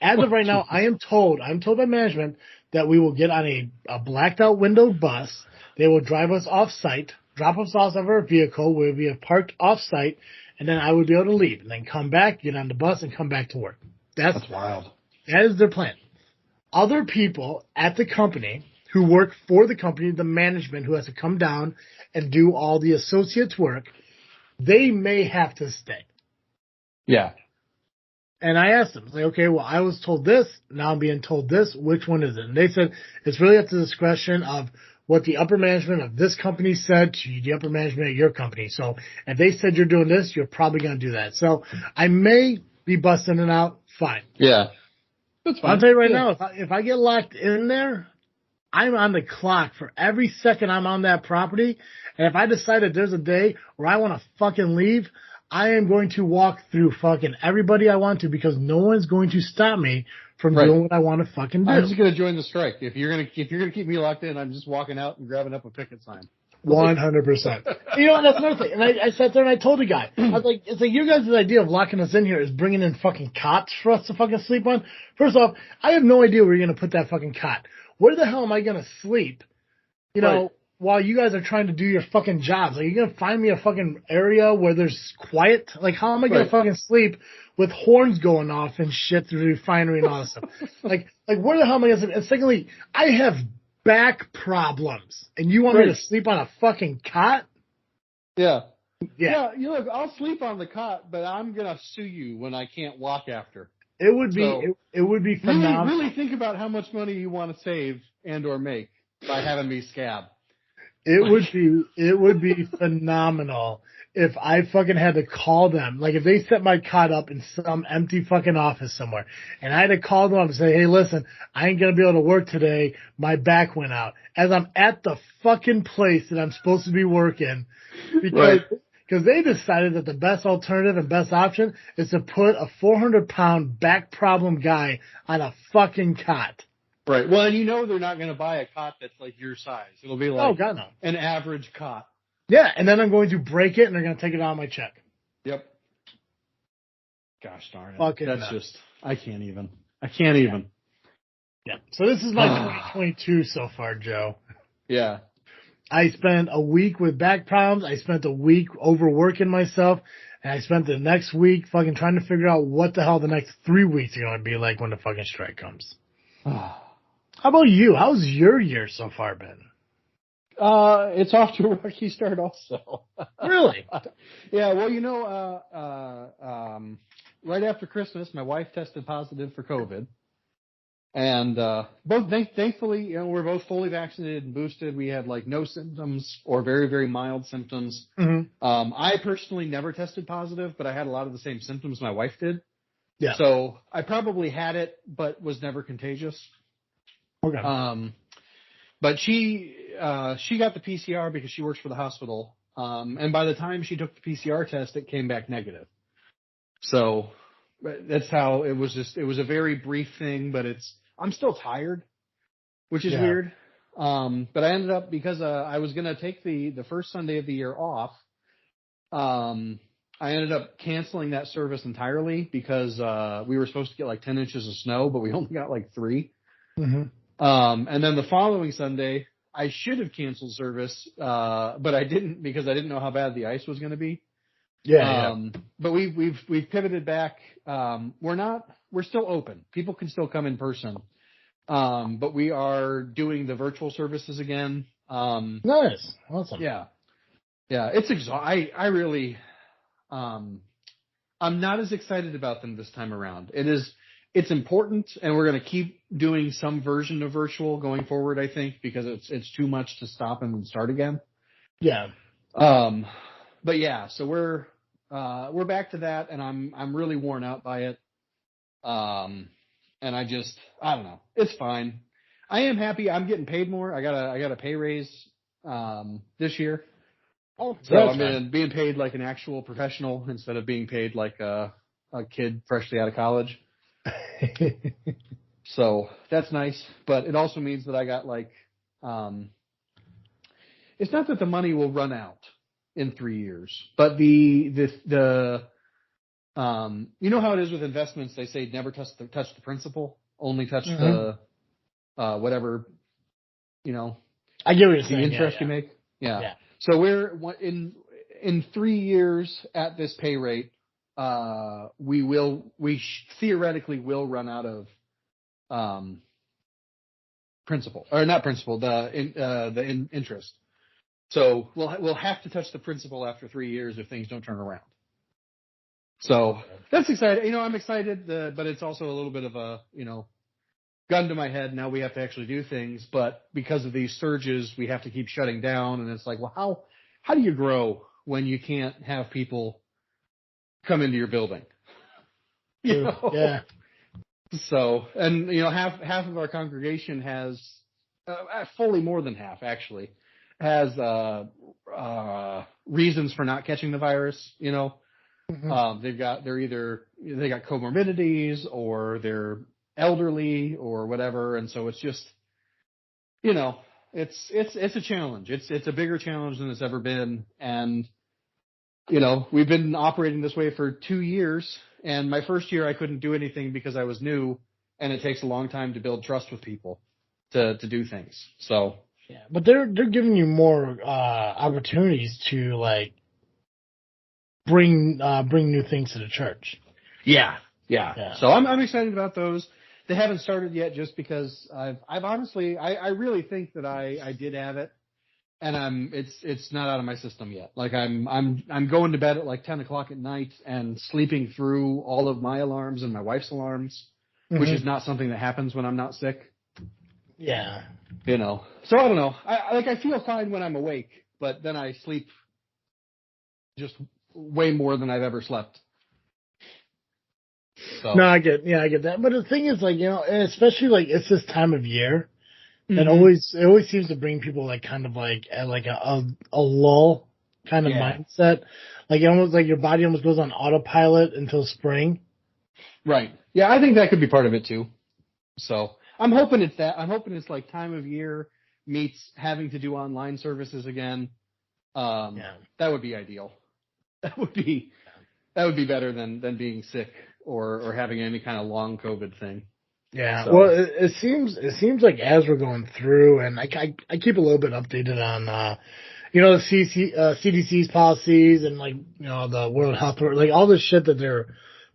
as of right now, I'm told by management that we will get on a blacked out window bus. They will drive us off site, drop us off of our vehicle, we'll be parked off site, and then I would be able to leave and then come back, get on the bus, and come back to work. That's wild. That is their plan. Other people at the company who work for the company, the management who has to come down and do all the associates' work, they may have to stay. Yeah. And I asked them, like, okay, well, I was told this, now I'm being told this, which one is it? And they said it's really up to the discretion of what the upper management of this company said to the upper management of your company. So if they said you're doing this, you're probably going to do that. So I may be busting it out, fine. Yeah. That's fine. I'll tell you right now, if I get locked in there, I'm on the clock for every second I'm on that property. And if I decide that there's a day where I want to fucking leave, I am going to walk through fucking everybody I want to because no one's going to stop me from doing what I want to fucking do. I'm just going to join the strike. If you're going to keep me locked in, I'm just walking out and grabbing up a picket sign. 100%. You know, and that's another thing. And I sat there and I told the guy, I was like, it's like your guys' idea of locking us in here is bringing in fucking cots for us to fucking sleep on. First off, I have no idea where you're going to put that fucking cot. Where the hell am I going to sleep? You know, while you guys are trying to do your fucking jobs. Like, you're going to find me a fucking area where there's quiet? Like, how am I going to fucking sleep with horns going off and shit through the refinery and all that stuff? Like, where the hell am I going to sleep? And secondly, I have back problems, and you want me to sleep on a fucking cot? Yeah. You look, I'll sleep on the cot, but I'm gonna sue you when I can't walk after. It would be it would be phenomenal. Really think about how much money you want to save and or make by having me scab. It would be phenomenal if I fucking had to call them. Like, if they set my cot up in some empty fucking office somewhere, and I had to call them up and say, hey, listen, I ain't gonna be able to work today. My back went out. As I'm at the fucking place that I'm supposed to be working, because they decided that the best alternative and best option is to put a 400-pound back problem guy on a fucking cot. Right. Well, and you know they're not going to buy a cot that's like your size. It'll be like an average cot. Yeah, and then I'm going to break it, and they're going to take it out of my check. Yep. Gosh darn it. Fucking that's nuts. just, I can't even. Yeah. So this is my 2022 so far, Joe. Yeah. I spent a week with back problems. I spent a week overworking myself. And I spent the next week fucking trying to figure out what the hell the next 3 weeks are going to be like when the fucking strike comes. How about you? How's your year so far been? It's off to a rocky start also. Really? Yeah, well, you know, right after Christmas, my wife tested positive for COVID. And thankfully, you know, we're both fully vaccinated and boosted. We had like no symptoms or very, very mild symptoms. Mm-hmm. I personally never tested positive, but I had a lot of the same symptoms my wife did. Yeah. So I probably had it, but was never contagious. Okay. But she got the PCR because she works for the hospital. And by the time she took the PCR test, it came back negative. So that's how it was. It was a very brief thing, but I'm still tired, which is weird. But I ended up, because I was going to take the first Sunday of the year off. I ended up canceling that service entirely because we were supposed to get like 10 inches of snow, but we only got like 3. Mm-hmm. And then the following Sunday, I should have canceled service, but I didn't because I didn't know how bad the ice was going to be. But we've pivoted back. We're still open. People can still come in person. But we are doing the virtual services again. Nice. Awesome. Yeah. It's I really, I'm not as excited about them this time around. It's important, and we're going to keep doing some version of virtual going forward, I think, because it's too much to stop and then start again. Yeah. But yeah, so we're back to that, and I'm really worn out by it. And I don't know. It's fine. I am happy. I'm getting paid more. I got a pay raise this year. Oh, so I'm being paid like an actual professional instead of being paid like a kid freshly out of college. So that's nice, but it also means that I got like, it's not that the money will run out in 3 years, but you know how it is with investments. They say never touch the principal, only touch the, whatever, you know, I get what you're saying. The interest you make. Yeah. So we're in 3 years at this pay rate. We theoretically will run out of principal, or not principal, the interest. So we'll have to touch the principal after 3 years if things don't turn around. So that's exciting. You know, I'm excited, but it's also a little bit of a, you know, gun to my head. Now we have to actually do things, but because of these surges, we have to keep shutting down. And it's like, well, how do you grow when you can't have people come into your building? You know? Yeah. So, and you know, half of our congregation has fully more than half actually, has reasons for not catching the virus. You know, they got comorbidities or they're elderly or whatever, and so it's just, you know, it's a challenge. It's a bigger challenge than it's ever been, and you know, we've been operating this way for 2 years, and my first year I couldn't do anything because I was new, and it takes a long time to build trust with people to do things. So yeah, but they're giving you more opportunities to like bring new things to the church. yeah. So I'm excited about those. They haven't started yet just because I've honestly I really think that I did have it. And it's not out of my system yet. Like I'm going to bed at like 10 o'clock at night and sleeping through all of my alarms and my wife's alarms, which is not something that happens when I'm not sick. Yeah. You know, so I don't know. I feel fine when I'm awake, but then I sleep just way more than I've ever slept. So. No, I get that. But the thing is, like, you know, and especially like it's this time of year. Mm-hmm. It always seems to bring people like kind of like at like a lull kind of mindset, like almost like your body almost goes on autopilot until spring. Right. Yeah, I think that could be part of it too. So I'm hoping it's that. I'm hoping it's like time of year meets having to do online services again. That would be ideal. That would be better than being sick or having any kind of long COVID thing. Yeah, so. Well, it seems like as we're going through, and I keep a little bit updated on, you know, the CDC's policies and like, you know, the World Health, like all this shit that they're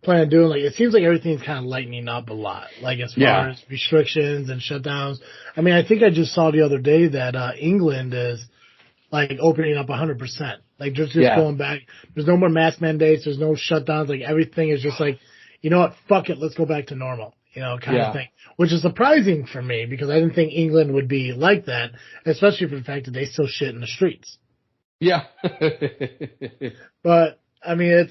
planning on doing. Like, it seems like everything's kind of lightening up a lot, like as far as restrictions and shutdowns. I mean, I think I just saw the other day that England is like opening up 100%, like just going back. There's no more mask mandates. There's no shutdowns. Like everything is just like, you know what, fuck it, let's go back to normal. You know, kind of thing, which is surprising for me because I didn't think England would be like that, especially for the fact that they still shit in the streets. Yeah. But I mean,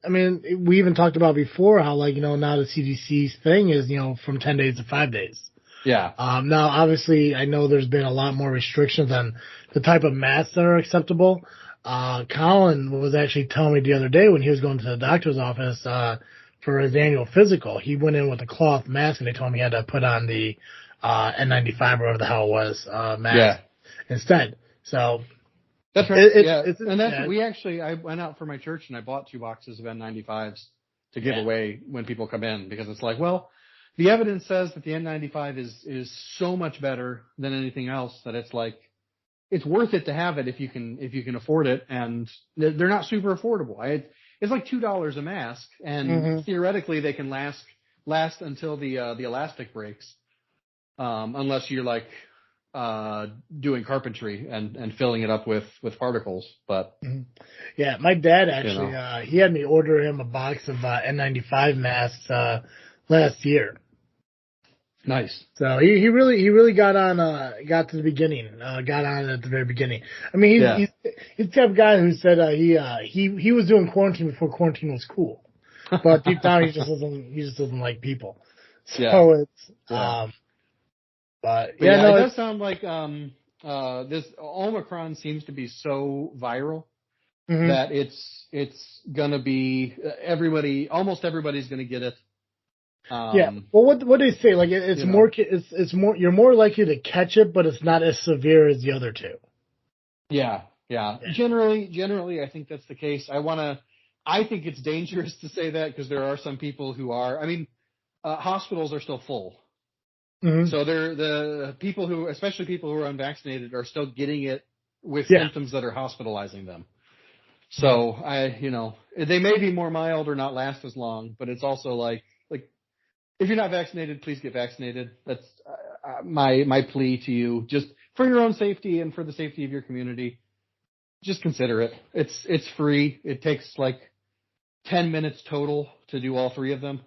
I mean, we even talked about before how, like, you know, now the CDC's thing is, you know, from 10 days to 5 days. Yeah. Now, obviously, I know there's been a lot more restrictions on the type of masks that are acceptable. Colin was actually telling me the other day when he was going to the doctor's office, for his annual physical, he went in with a cloth mask, and they told him he had to put on the N95 or whatever the hell it was mask instead. So that's right. And that's we actually. I went out for my church and I bought 2 boxes of N95s to give away when people come in because it's like, well, the evidence says that the N95 is so much better than anything else that it's like it's worth it to have it if you can afford it, and they're not super affordable. It's like $2 a mask, and theoretically they can last until the elastic breaks, unless you're like doing carpentry and filling it up with particles. But yeah, my dad actually he had me order him a box of N95 masks last year. Nice. So he really got to the beginning, got on at the very beginning. I mean, he's the type of guy who said he was doing quarantine before quarantine was cool, but deep down he just doesn't like people. So it's but it does sound like this Omicron seems to be so viral that it's gonna be almost everybody's gonna get it. Well, what they say, like it's more you're more likely to catch it, but it's not as severe as the other two. Yeah. Generally, I think that's the case. I think it's dangerous to say that because there are some people who are. I mean, hospitals are still full, so they're the people who, especially people who are unvaccinated, are still getting it with symptoms that are hospitalizing them. So they may be more mild or not last as long, but it's also like. If you're not vaccinated, please get vaccinated. That's my plea to you, just for your own safety and for the safety of your community. Just consider it. It's free. It takes like 10 minutes total to do all 3 of them.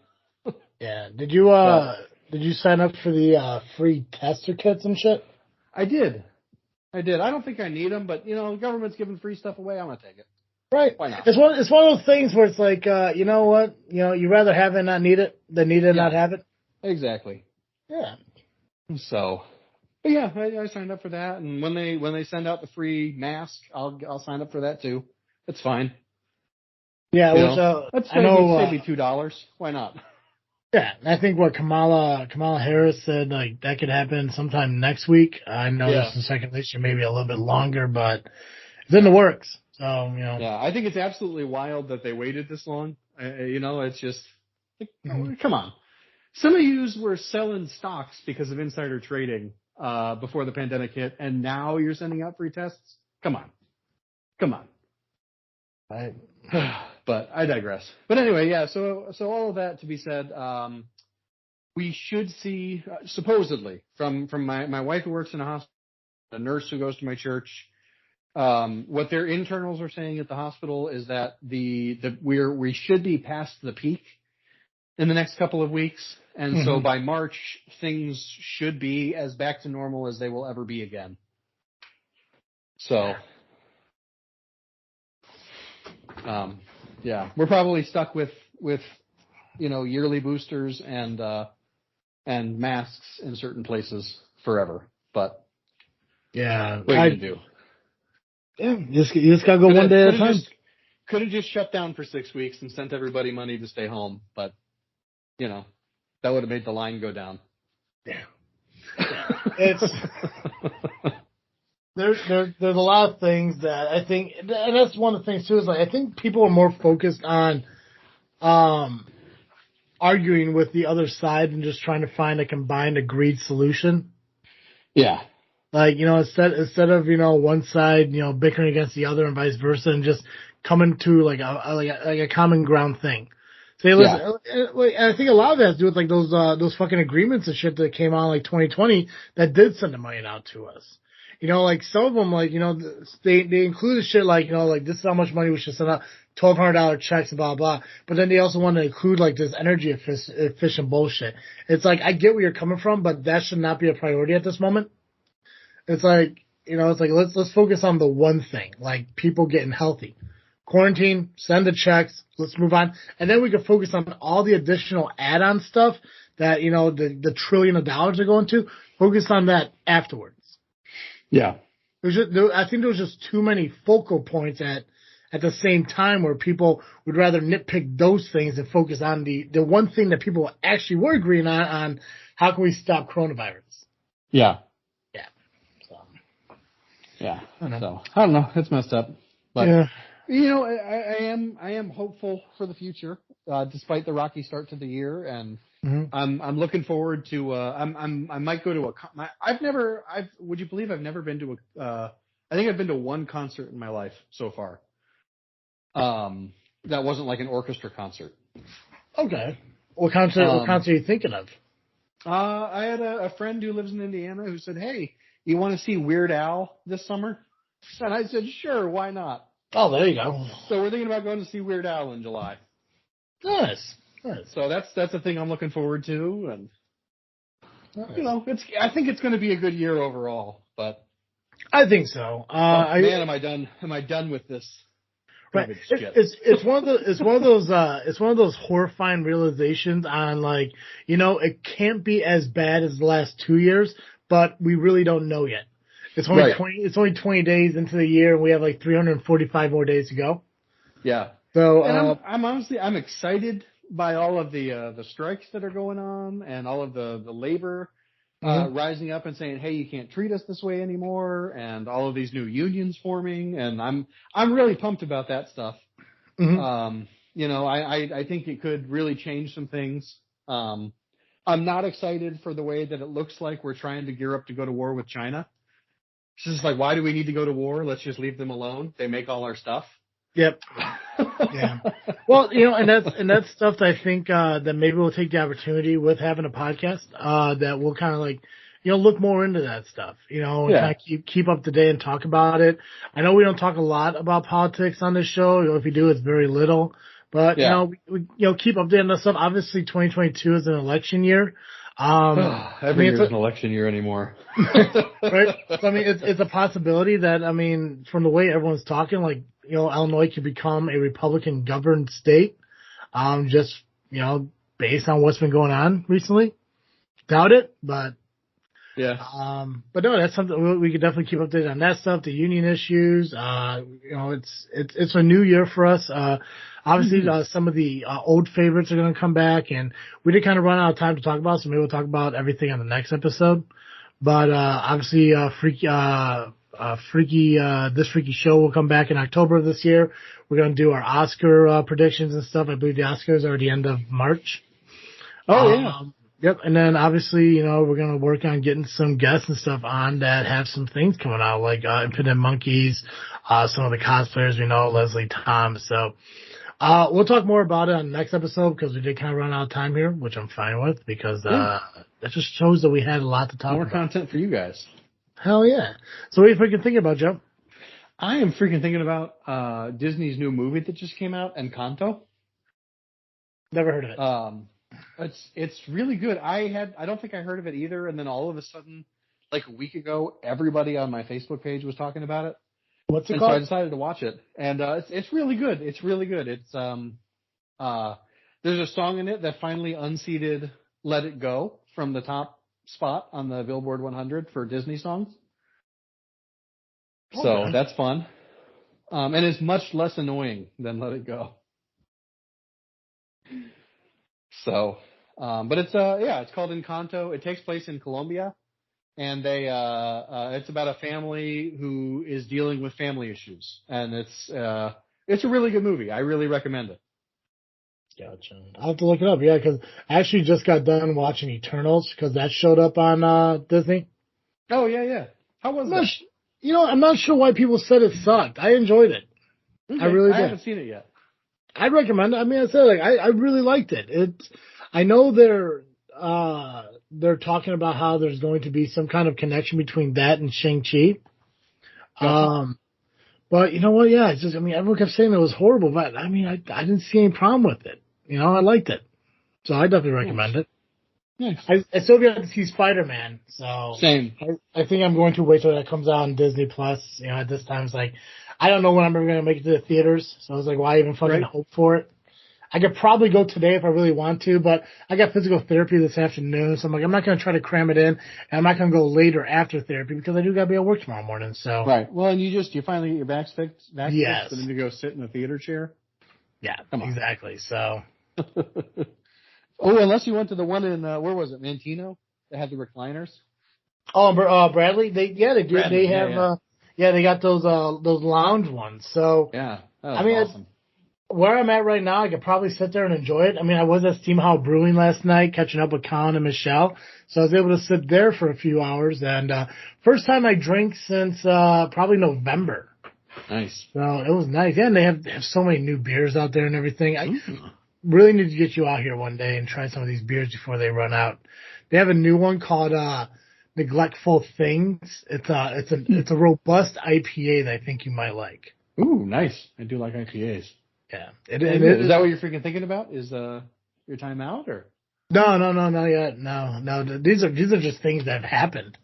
Yeah. Did you sign up for the free tester kits and shit? I did. I don't think I need them, but the government's giving free stuff away. I'm gonna take it. Right. Why not? It's one of those things where it's like, you know what? You'd rather have it and not need it than need it and not have it. Exactly. Yeah. So, But yeah, I signed up for that, and when they send out the free mask, I'll sign up for that too. It's fine. Yeah, You which know, let's I know. save me $2. Why not? Yeah, I think what Kamala Harris said, like that could happen sometime next week. I know Yeah. there's some speculation, maybe a little bit longer, but it's in the works. So Yeah, I think it's absolutely wild that they waited this long. It's just, like, mhm. come on. Some of yous were selling stocks because of insider trading before the pandemic hit, and now you're sending out free tests? Come on. Come on. Right. But I digress. But anyway, yeah, so all of that to be said, we should see, supposedly, from my wife who works in a hospital, a nurse who goes to my church, what their internals are saying at the hospital is that we should be past the peak in the next couple of weeks. And so by March, things should be as back to normal as they will ever be again. So, yeah, we're probably stuck with, yearly boosters and masks in certain places forever. But Yeah, what are you going to do? Yeah, you just gotta go one day at a time. Could have just shut down for 6 weeks and sent everybody money to stay home. But, that would have made the line go down. Yeah. It's there's a lot of things that I think, and that's one of the things too, is like I think people are more focused on arguing with the other side and just trying to find a combined agreed solution. Yeah. Like, instead of, one side, bickering against the other and vice versa, and just coming to like a common ground thing. Say, listen, I think a lot of that has to do with like those fucking agreements and shit that came out in like 2020 that did send the money out to us. Like some of them, like, they included shit like, like this is how much money we should send out, $1,200 checks, blah, blah. But then they also want to include like this energy efficient bullshit. It's like, I get where you're coming from, but that should not be a priority at this moment. It's like, let's focus on the one thing, like people getting healthy. Quarantine, send the checks, let's move on. And then we can focus on all the additional add-on stuff that, the $1 trillion are going to. Focus on that afterwards. Yeah. I think there was just too many focal points at the same time where people would rather nitpick those things and focus on the one thing that people actually were agreeing on how can we stop coronavirus. Yeah. Yeah. So. Yeah. I don't know. It's messed up. But, yeah. I am hopeful for the future, despite the rocky start to the year. And Mm-hmm. I'm looking forward to, I might go to would you believe I've never been to I think I've been to one concert in my life so far. That wasn't like an orchestra concert. Okay. What concert are you thinking of? I had a friend who lives in Indiana who said, "Hey, you want to see Weird Al this summer?" And I said, "Sure, why not?" Oh, there you go. So we're thinking about going to see Weird Al in July. Nice. So that's the thing I'm looking forward to, and nice. I think it's going to be a good year overall. But I think so. Am I done? Am I done with this? Right. It's one of those horrifying realizations on like, it can't be as bad as the last 2 years, but we really don't know yet. It's only 20 days into the year, and we have like 345 more days to go. Yeah. So and I'm excited by all of the strikes that are going on and all of the labor rising up and saying, "Hey, you can't treat us this way anymore," and all of these new unions forming, and I'm really pumped about that stuff. Mm-hmm. I think it could really change some things. I'm not excited for the way that it looks like we're trying to gear up to go to war with China. It's just like, why do we need to go to war? Let's just leave them alone. They make all our stuff. Yep. Yeah. Well, and that's stuff that I think that maybe we'll take the opportunity with having a podcast that we'll kind of like, look more into that stuff, and kind of keep up to date and talk about it. I know we don't talk a lot about politics on this show. If we do, it's very little. But we keep updating that stuff. Obviously, 2022 is an election year. Every year is an election year anymore. Right? So, it's a possibility that, from the way everyone's talking, like, Illinois could become a Republican governed state, just, based on what's been going on recently. Doubt it, but Yeah. But no, that's something we could definitely keep updated on that stuff, the union issues. It's a new year for us. Obviously, some of the old favorites are going to come back, and we did kind of run out of time to talk about, so maybe we'll talk about everything on the next episode. But obviously, This Freaky Show will come back in October of this year. We're going to do our Oscar predictions and stuff. I believe the Oscars are the end of March. Oh, yeah. Yep, and then obviously, we're going to work on getting some guests and stuff on that have some things coming out, like Infinite Monkeys, some of the cosplayers we know, Leslie Tom. So we'll talk more about it on the next episode because we did kind of run out of time here, which I'm fine with because that just shows that we had a lot to talk about. More content for you guys. Hell yeah. So what are you freaking thinking about, Joe? I am freaking thinking about Disney's new movie that just came out, Encanto. Never heard of it. It's really good. I don't think I heard of it either, and then all of a sudden, like a week ago, everybody on my Facebook page was talking about it. What's it and called? So I decided to watch it, and it's really good. It's really good. It's there's a song in it that finally unseated "Let It Go" from the top spot on the Billboard 100 for Disney songs. Okay. So that's fun, and it's much less annoying than "Let It Go." So, but it's called Encanto. It takes place in Colombia, and it's about a family who is dealing with family issues, and it's a really good movie. I really recommend it. Gotcha. I'll have to look it up, yeah, because I actually just got done watching Eternals because that showed up on Disney. Oh, yeah. How was that? I'm not sure why people said it sucked. I enjoyed it. Okay. I really did. I haven't seen it yet. I'd recommend it. I mean, I said, I really liked it. I know they're talking about how there's going to be some kind of connection between that and Shang-Chi. Gotcha. But you know what? Yeah, it's just, everyone kept saying it was horrible, but I didn't see any problem with it. I liked it. So I definitely recommend it. Nice. I still got to see Spider-Man, so. Same. I think I'm going to wait till that comes out on Disney Plus. At this time it's like, I don't know when I'm ever going to make it to the theaters, so I was like, why even fucking hope for it? I could probably go today if I really want to, but I got physical therapy this afternoon, so I'm like, I'm not going to try to cram it in, and I'm not going to go later after therapy because I do got to be at work tomorrow morning, so. Right. Well, and you finally get your back fixed, yes. For them to go sit in the theater chair? Yeah, exactly, so. Oh, unless you went to the one in, where was it, Mantino? That had the recliners? Oh, Bradley? They did. Bradley, they have, they got those lounge ones, so. Yeah, that was awesome. Where I'm at right now, I could probably sit there and enjoy it. I was at Steamhouse Brewing last night, catching up with Colin and Michelle, so I was able to sit there for a few hours, and first time I drank since probably November. Nice. So it was nice. Yeah, and they have so many new beers out there and everything. I really need to get you out here one day and try some of these beers before they run out. They have a new one called Neglectful Things. It's a robust IPA that I think you might like. Ooh, nice. I do like IPAs. Yeah. Is that what you're freaking thinking about? Is your time out or? No, not yet. No. These are just things that have happened.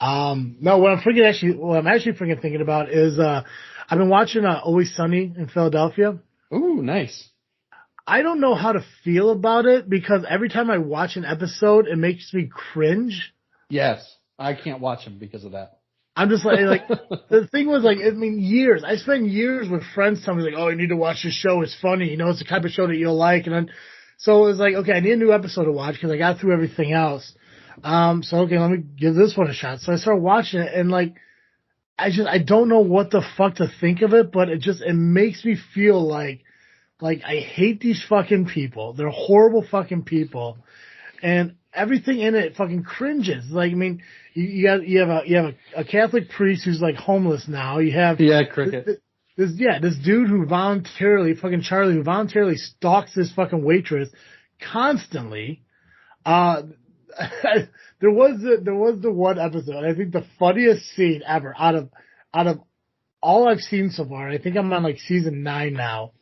No, what I'm actually freaking thinking about is I've been watching Always Sunny in Philadelphia. Ooh, nice. I don't know how to feel about it because every time I watch an episode, it makes me cringe. Yes, I can't watch them because of that. I'm just like the thing was years. I spent years with friends telling me oh, you need to watch this show. It's funny. It's the type of show that you'll like. And then, so it was like, okay, I need a new episode to watch because I got through everything else. So okay, let me give this one a shot. So I started watching it and I don't know what the fuck to think of it, but it makes me feel like I hate these fucking people. They're horrible fucking people. And everything in it fucking cringes. You have a Catholic priest who's homeless now. You have Cricket. This dude who voluntarily, fucking Charlie, who voluntarily stalks this fucking waitress constantly. There was the one episode. I think the funniest scene ever out of all I've seen so far. I think I'm on season 9 now.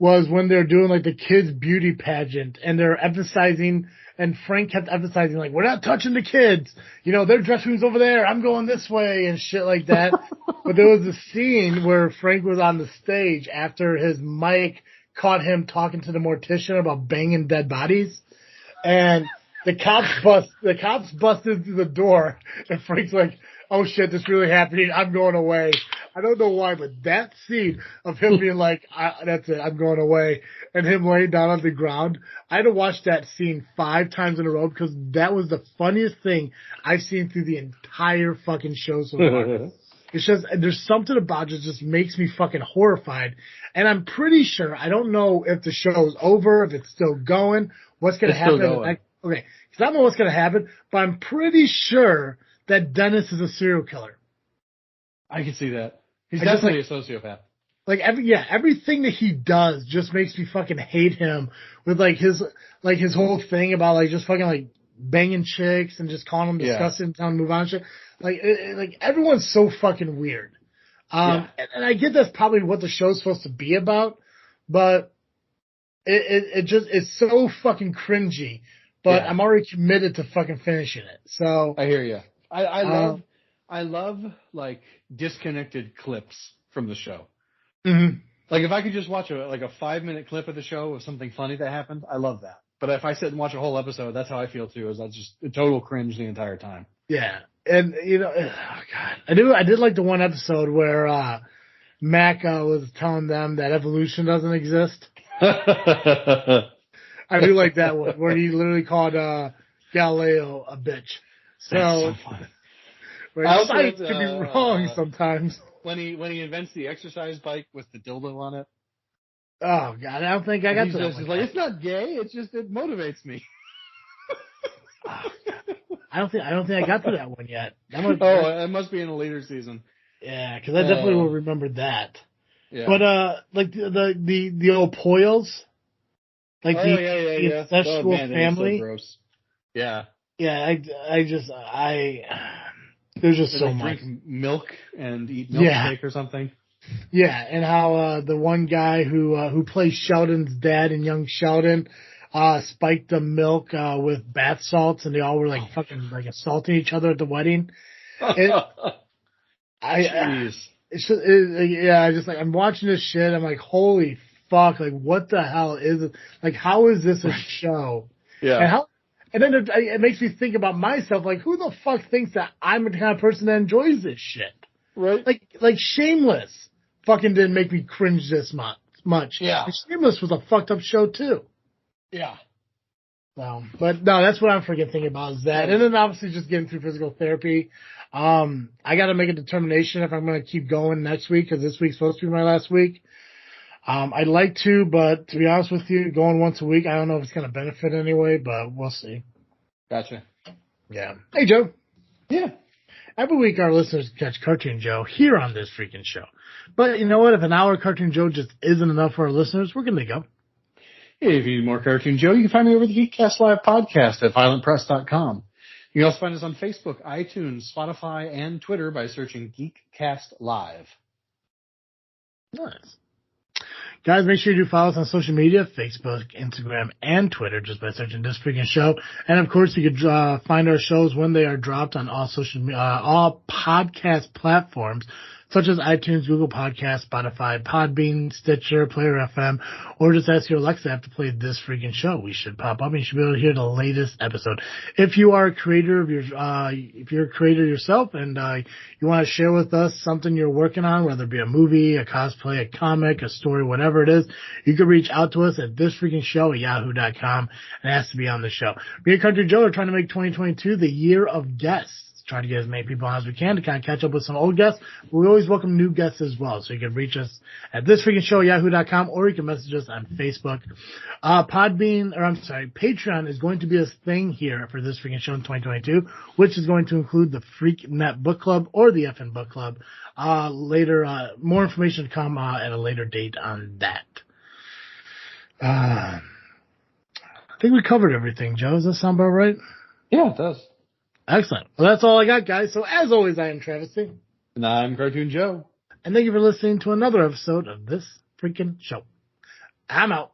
Was when they're doing the kids beauty pageant and they're emphasizing, and Frank kept emphasizing we're not touching the kids. Their dressing room's over there. I'm going this way and shit like that. But there was a scene where Frank was on the stage after his mic caught him talking to the mortician about banging dead bodies. And The cops busted through the door, and Frank's like, "Oh shit, this really happening. I'm going away." I don't know why, but that scene of him being like, "That's it, I'm going away," and him laying down on the ground, I had to watch that scene 5 times in a row because that was the funniest thing I've seen through the entire fucking show so far. It's just, there's something about it that just makes me fucking horrified. And I'm pretty sure, I don't know if the show's over, if it's still going, what's going to happen. Okay, because I don't know what's going to happen, but I'm pretty sure that Dennis is a serial killer. I can see that. He's definitely a sociopath. Like everything that he does just makes me fucking hate him with his whole thing about just fucking banging chicks and just calling them disgusting and telling them to move on and shit. Like everyone's so fucking weird. And I get that's probably what the show's supposed to be about, but it just is so fucking cringy. But I'm already committed to fucking finishing it. So I hear you. I love disconnected clips from the show. Mm-hmm. Like if I could just watch a 5-minute clip of the show of something funny that happened, I love that. But if I sit and watch a whole episode, that's how I feel too. Is I just a total cringe the entire time. Yeah, and oh God, I did like the one episode where Mac was telling them that evolution doesn't exist. I do like that one where he literally called Galileo a bitch. So funny. Right, science can be wrong sometimes. When he invents the exercise bike with the dildo on it. Oh God, I don't think I got to that one. It's not gay. It's just it motivates me. Oh, I don't think I got to that one yet. It must be in a later season. Yeah, because I definitely will remember that. Yeah. But the old Poyles, the incestual family. So gross. Yeah. Yeah, there's just so much. Drink milk and eat milkshake or something. Yeah, and how the one guy who plays Sheldon's dad in Young Sheldon spiked the milk with bath salts, and they all were fucking assaulting each other at the wedding. Jeez. I'm watching this shit. I'm like, holy fuck! Like, what the hell is it? Like, how is this a show? Yeah. And then it makes me think about myself. Like, who the fuck thinks that I'm the kind of person that enjoys this shit? Right. Like Shameless fucking didn't make me cringe this much. Yeah. And Shameless was a fucked up show too. Yeah. So, but no, that's what I'm freaking thinking about is that. And then obviously just getting through physical therapy. I got to make a determination if I'm going to keep going next week because this week's supposed to be my last week. I'd like to, but to be honest with you, going once a week, I don't know if it's going to benefit anyway, but we'll see. Gotcha. Yeah. Hey, Joe. Yeah. Every week our listeners catch Cartoon Joe here on this freaking show. But you know what? If an hour of Cartoon Joe just isn't enough for our listeners, we're going to go. Hey, if you need more Cartoon Joe, you can find me over the Geekcast Live podcast at violentpress.com. You can also find us on Facebook, iTunes, Spotify, and Twitter by searching Geekcast Live. Nice. Guys, make sure you do follow us on social media, Facebook, Instagram, and Twitter, just by searching This Freaking Show. And, of course, you can find our shows when they are dropped on all podcast platforms, such as iTunes, Google Podcasts, Spotify, Podbean, Stitcher, Player FM, or just ask your Alexa app to play This Freaking Show. We should pop up and you should be able to hear the latest episode. If you are a creator if you're a creator yourself and you want to share with us something you're working on, whether it be a movie, a cosplay, a comic, a story, whatever it is, you can reach out to us at thisfreakingshow@yahoo.com and ask to be on the show. Me and Country Joe are trying to make 2022 the year of guests. Try to get as many people on as we can to kind of catch up with some old guests. We always welcome new guests as well. So you can reach us at thisfreakingshow@yahoo.com or you can message us on Facebook. Patreon is going to be a thing here for This Freaking Show in 2022, which is going to include the Freaknet Book Club or the FN Book Club. Later, more information to come at a later date on that. I think we covered everything, Joe. Does that sound about right? Yeah, it does. Excellent. Well, that's all I got, guys. So, as always, I am Travis C. And I'm Cartoon Joe. And thank you for listening to another episode of This Freaking Show. I'm out.